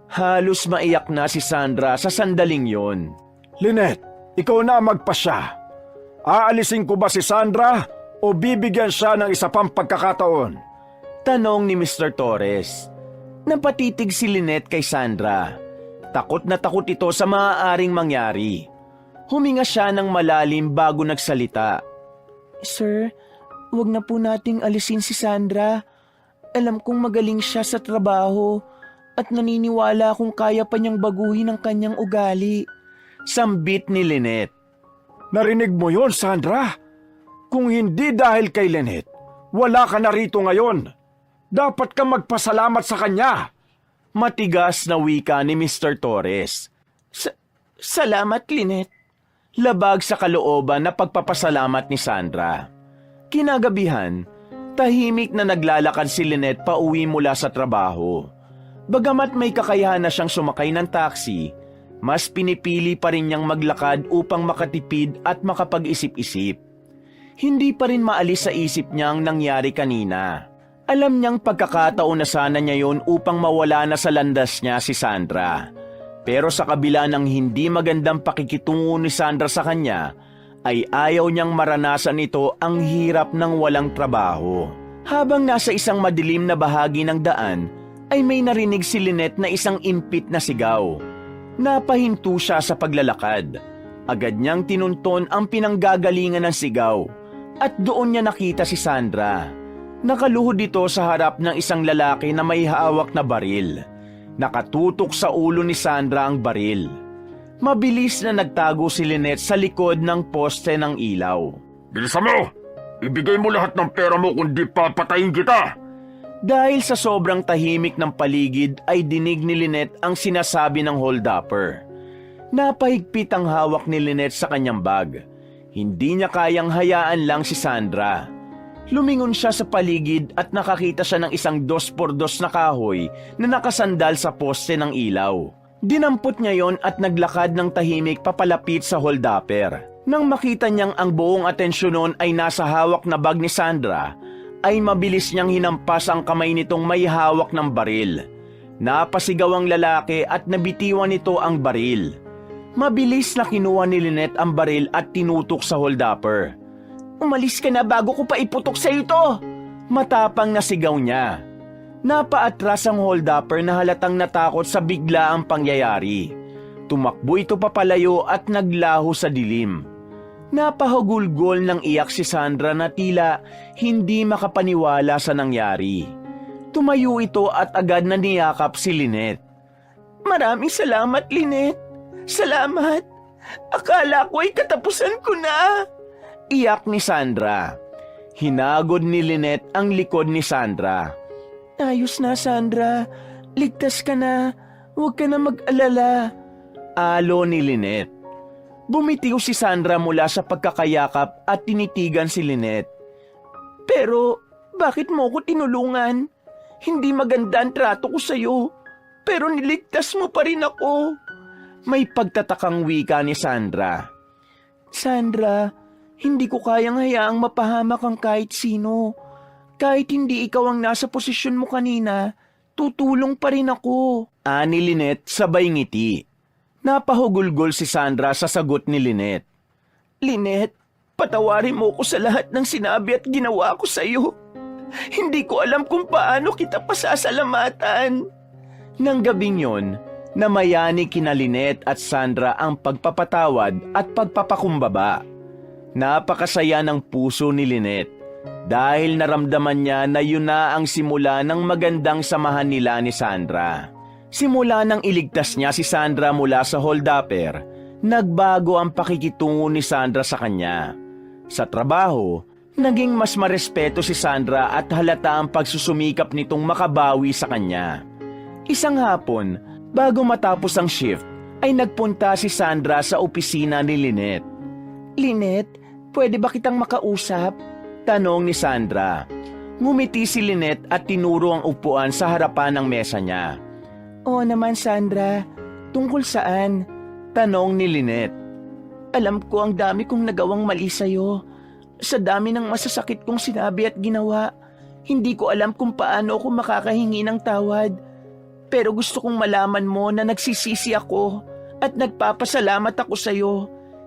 Halos maiyak na si Sandra sa sandaling yon. Lynette, ikaw na magpasya. Aalisin ko ba si Sandra o bibigyan siya ng isa pang pagkakataon? Tanong ni Mr. Torres. Napatitig si Lynette kay Sandra. Takot na takot ito sa maaaring mangyari. Huminga siya ng malalim bago nagsalita. Sir, wag na po nating alisin si Sandra. Alam kong magaling siya sa trabaho at naniniwala kung kaya pa niyang baguhin ang kanyang ugali. Sambit ni Lynette. Narinig mo yon, Sandra? Kung hindi dahil kay Lynette, wala ka na rito ngayon. Dapat ka magpasalamat sa kanya. Matigas na wika ni Mr. Torres. Salamat, Lynette. Labag sa kalooban na pagpapasalamat ni Sandra. Kinagabihan, tahimik na naglalakad si Lynette pauwi mula sa trabaho. Bagamat may kakayahan na siyang sumakay ng taxi, mas pinipili pa rin niyang maglakad upang makatipid at makapag-isip-isip. Hindi pa rin maalis sa isip niya ang nangyari kanina. Alam niyang pagkakataon na sana niya yon upang mawala na sa landas niya si Sandra. Pero sa kabila ng hindi magandang pakikitungo ni Sandra sa kanya, ay ayaw niyang maranasan ito ang hirap ng walang trabaho. Habang nasa isang madilim na bahagi ng daan, ay may narinig si Lynette na isang impit na sigaw. Napahinto siya sa paglalakad. Agad niyang tinunton ang pinanggagalingan ng sigaw at doon niya nakita si Sandra. Nakaluhod ito sa harap ng isang lalaki na may hawak na baril. Nakatutok sa ulo ni Sandra ang baril. Mabilis na nagtago si Lynette sa likod ng poste ng ilaw. Bilisan mo! Ibigay mo lahat ng pera mo kundi papatayin kita! Dahil sa sobrang tahimik ng paligid ay dinig ni Lynette ang sinasabi ng hold-upper. Napahigpit ang hawak ni Lynette sa kanyang bag. Hindi niya kayang hayaan lang si Sandra. Lumingon siya sa paligid at nakakita siya ng isang 2x2 na kahoy na nakasandal sa poste ng ilaw. Dinampot niya yon at naglakad ng tahimik papalapit sa hold-upper. Nang makita niyang ang buong atensyon nun ay nasa hawak na bag ni Sandra, ay mabilis niyang hinampas ang kamay nitong may hawak ng baril. Napasigaw ang lalaki at nabitiwan nito ang baril. Mabilis na kinuha ni Lynette ang baril at tinutok sa hold-upper. Umalis ka na bago ko pa iputok sa ito. Matapang na sigaw niya. Napaatras ang hold-upper na halatang natakot sa biglaang pangyayari. Tumakbo ito papalayo at naglaho sa dilim. Napahugulgol ng iyak si Sandra na tila hindi makapaniwala sa nangyari. Tumayo ito at agad na niyakap si Lynette. Maraming salamat, Lynette. Salamat. Akala ko ay katapusan ko na. Iyak ni Sandra. Hinagod ni Lynette ang likod ni Sandra. Ayos na, Sandra. Ligtas ka na. Huwag ka na mag-alala. Alo ni Lynette. Bumitiw si Sandra mula sa pagkakayakap at tinitigan si Lynette. Pero bakit mo ko tinulungan? Hindi maganda ang trato ko sa'yo. Pero niligtas mo pa rin ako. May pagtatakang wika ni Sandra. Sandra, hindi ko kayang hayaang mapahamak ang kahit sino. Kahit hindi ikaw ang nasa posisyon mo kanina, tutulong pa rin ako. Ani Lynette sabay ngiti. Napahugulgol si Sandra sa sagot ni Lynette. Lynette, patawarin mo ko sa lahat ng sinabi at ginawa ko sa iyo. Hindi ko alam kung paano kita pasasalamatan. Nang gabing yon, namayani kina Lynette at Sandra ang pagpapatawad at pagpapakumbaba. Napakasaya ng puso ni Lynette dahil naramdaman niya na yun na ang simula ng magandang samahan nila ni Sandra. Simula nang iligtas niya si Sandra mula sa holdupper, nagbago ang pakikitungo ni Sandra sa kanya. Sa trabaho, naging mas marespeto si Sandra at halata ang pagsusumikap nitong makabawi sa kanya. Isang hapon, bago matapos ang shift, ay nagpunta si Sandra sa opisina ni Lynette. Lynette, pwede ba kitang makausap? Tanong ni Sandra. Ngumiti si Lynette at tinuro ang upuan sa harapan ng mesa niya. Oo naman Sandra, tungkol saan? Tanong ni Lynette. Alam ko ang dami kong nagawang mali sa'yo. Sa dami ng masasakit kong sinabi at ginawa, hindi ko alam kung paano ako makakahingi ng tawad. Pero gusto kong malaman mo na nagsisisi ako at nagpapasalamat ako sa'yo.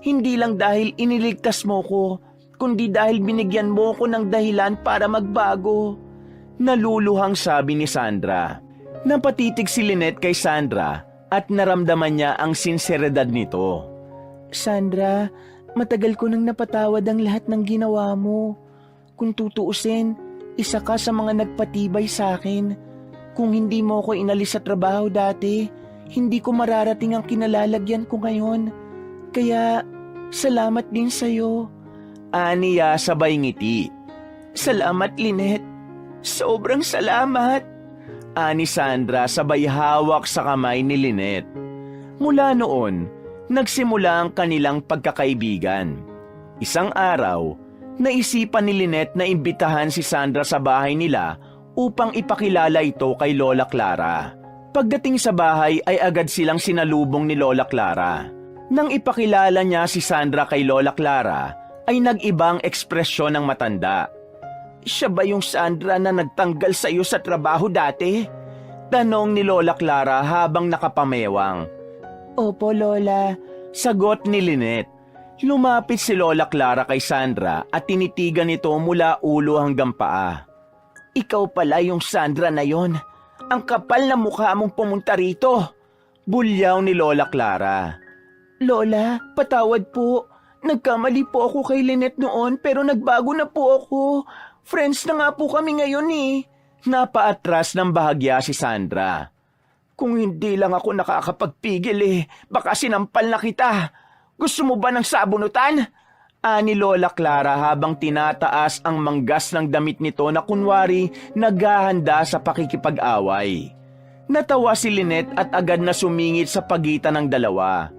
Hindi lang dahil iniligtas mo ko, kundi dahil binigyan mo ko ng dahilan para magbago. Naluluhang sabi ni Sandra. Napatitig si Lynette kay Sandra at naramdaman niya ang sinseridad nito. Sandra, matagal ko nang napatawad ang lahat ng ginawa mo. Kung tutuusin, isa ka sa mga nagpatibay sa akin. Kung hindi mo ko inalis sa trabaho dati, hindi ko mararating ang kinalalagyan ko ngayon. Kaya, salamat din sa'yo. Aniya sabay ngiti. Salamat, Lynette. Sobrang salamat. Ani Sandra sabay hawak sa kamay ni Lynette. Mula noon, nagsimula ang kanilang pagkakaibigan. Isang araw, naisipan ni Lynette na imbitahan si Sandra sa bahay nila upang ipakilala ito kay Lola Clara. Pagdating sa bahay ay agad silang sinalubong ni Lola Clara. Nang ipakilala niya si Sandra kay Lola Clara, ay nag-ibang ekspresyon ng matanda. Siya ba yung Sandra na nagtanggal sa iyo sa trabaho dati? Tanong ni Lola Clara habang nakapamewang. Opo, Lola. Sagot ni Lynette. Lumapit si Lola Clara kay Sandra at tinitigan ito mula ulo hanggang paa. Ikaw pala yung Sandra na yon. Ang kapal na mukha mong pumunta rito. Bulyaw ni Lola Clara. Lola, patawad po. Nagkamali po ako kay Lynette noon pero nagbago na po ako. Friends na nga po kami ngayon eh. Napaatras ng bahagya si Sandra. Kung hindi lang ako nakakapagpigil eh, baka sinampal na kita. Gusto mo ba ng sabunutan? Ani Lola Clara habang tinataas ang manggas ng damit nito na kunwari naghahanda sa pakikipag-away. Natawa si Lynette at agad na sumingit sa pagitan ng dalawa.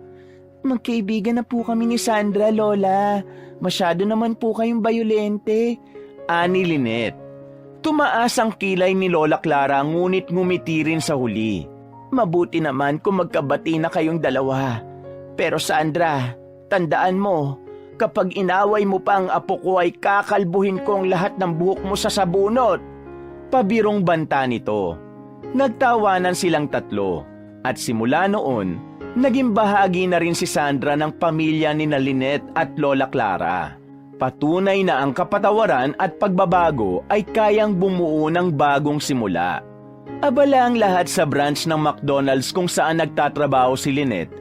Magkaibigan na po kami ni Sandra, Lola. Masyado naman po kayong bayolente. Ani Lynette. Tumaas ang kilay ni Lola Clara ngunit ngumiti rin sa huli. Mabuti naman kung magkabati na kayong dalawa. Pero Sandra, tandaan mo, kapag inaway mo pa ang apo ko ay kakalbuhin ko ang lahat ng buhok mo sa sabunot. Pabirong banta nito. Nagtawanan silang tatlo at simula noon, naging bahagi na rin si Sandra ng pamilya ni Lynette at Lola Clara. Patunay na ang kapatawaran at pagbabago ay kayang bumuo ng bagong simula. Abala ang lahat sa branch ng McDonald's kung saan nagtatrabaho si Lynette,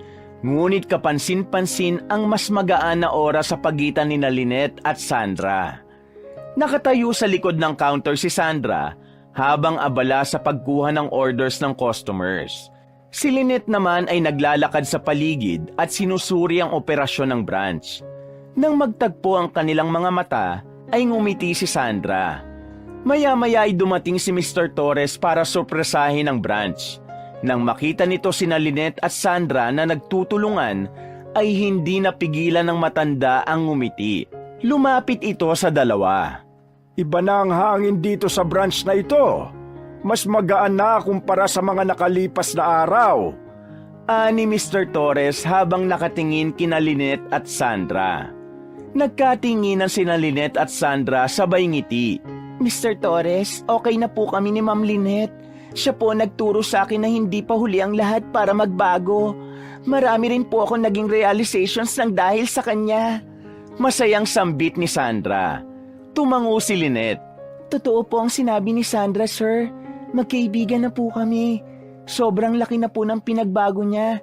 ngunit kapansin-pansin ang mas magaan na oras sa pagitan ni Lynette at Sandra. Nakatayo sa likod ng counter si Sandra habang abala sa pagkuha ng orders ng customers. Si Lynette naman ay naglalakad sa paligid at sinusuri ang operasyon ng branch. Nang magtagpo ang kanilang mga mata, ay ngumiti si Sandra. Maya-maya ay dumating si Mr. Torres para sorpresahin ang branch. Nang makita nito sina Lynette at Sandra na nagtutulungan, ay hindi napigilan ng matanda ang ngumiti. Lumapit ito sa dalawa. Iba na ang hangin dito sa branch na ito. Mas magaan na kumpara sa mga nakalipas na araw. Ani Mr. Torres habang nakatingin kina Lynette at Sandra. Nagkatinginan sina Lynette at Sandra sabay ngiti. Mr. Torres, okay na po kami ni Ma'am Lynette. Siya po nagturo sa akin na hindi pa huli ang lahat para magbago. Marami rin po ako naging realizations ng dahil sa kanya. Masayang sambit ni Sandra. Tumango si Lynette. Totoo po ang sinabi ni Sandra, sir. Magkaibigan na po kami. Sobrang laki na po ng pinagbago niya.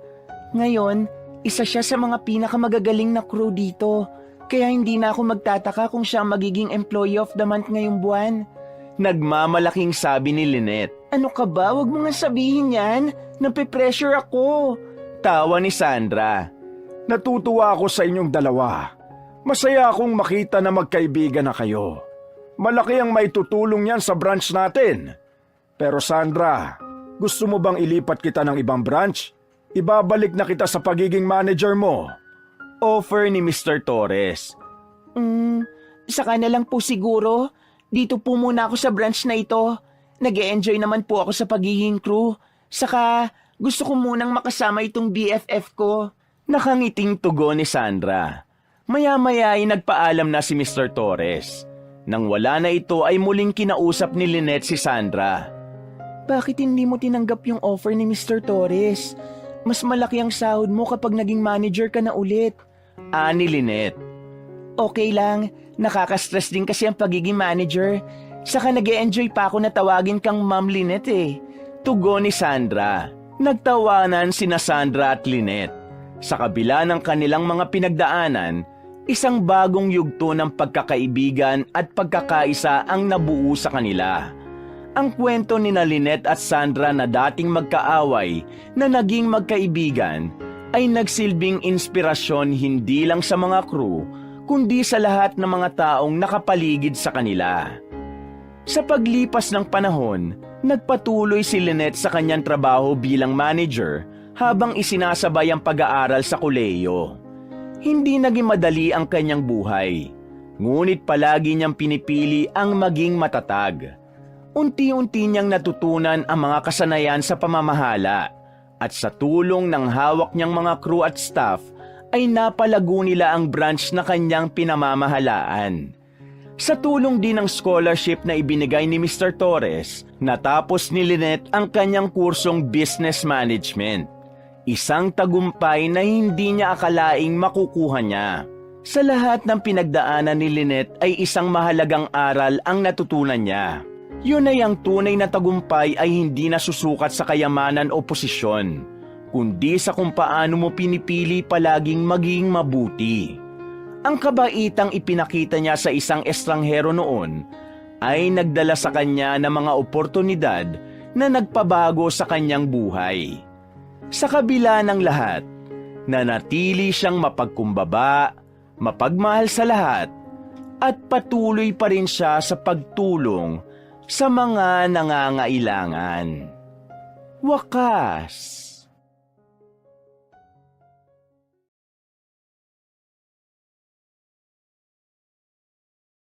Ngayon, isa siya sa mga pinakamagagaling na crew dito. Kaya hindi na ako magtataka kung siya ang magiging employee of the month ngayong buwan. Nagmamalaking sabi ni Lynette. Ano ka ba? Huwag mo nga sabihin yan. Nape-pressure ako. Tawa ni Sandra. Natutuwa ako sa inyong dalawa. Masaya akong makita na magkaibigan na kayo. Malaki ang maitutulong yan sa branch natin. Pero Sandra, gusto mo bang ilipat kita ng ibang branch? Ibabalik na kita sa pagiging manager mo. Offer ni Mr. Torres. Saka na lang po siguro. Dito po muna ako sa branch na ito. Nag-e-enjoy naman po ako sa pagiging crew. Saka gusto ko munang makasama itong BFF ko. Nakangiting tugon ni Sandra. Maya-maya ay nagpaalam na si Mr. Torres. Nang wala na ito ay muling kinausap ni Lynette si Sandra. Bakit hindi mo tinanggap yung offer ni Mr. Torres? Mas malaki ang sahod mo kapag naging manager ka na ulit. Ani Lynette. Okay lang, nakaka-stress din kasi ang pagiging manager. Saka nag-e-enjoy pa ako na tawagin kang Ma'am Lynette eh. Tugon ni Sandra. Nagtawanan sina Sandra at Lynette. Sa kabila ng kanilang mga pinagdaanan, isang bagong yugto ng pagkakaibigan at pagkakaisa ang nabuo sa kanila. Ang kwento ni Lynette at Sandra na dating magkaaway na naging magkaibigan ay nagsilbing inspirasyon hindi lang sa mga crew kundi sa lahat ng mga taong nakapaligid sa kanila. Sa paglipas ng panahon, nagpatuloy si Lynette sa kanyang trabaho bilang manager habang isinasabay ang pag-aaral sa kolehiyo. Hindi naging madali ang kanyang buhay, ngunit palagi niyang pinipili ang maging matatag. Unti-unti niyang natutunan ang mga kasanayan sa pamamahala at sa tulong ng hawak niyang mga crew at staff ay napalago nila ang branch na kanyang pinamamahalaan. Sa tulong din ng scholarship na ibinigay ni Mr. Torres, natapos ni Lynette ang kanyang kursong business management. Isang tagumpay na hindi niya akalaing makukuha niya. Sa lahat ng pinagdaanan ni Lynette ay isang mahalagang aral ang natutunan niya. Yun ay ang tunay na tagumpay ay hindi nasusukat sa kayamanan o posisyon, kundi sa kung paano mo pinipili palaging maging mabuti. Ang kabaitang ipinakita niya sa isang estranghero noon ay nagdala sa kanya ng mga oportunidad na nagpabago sa kanyang buhay. Sa kabila ng lahat, nanatili siyang mapagkumbaba, mapagmahal sa lahat, at patuloy pa rin siya sa pagtulong sa mga nangangailangan. Wakas!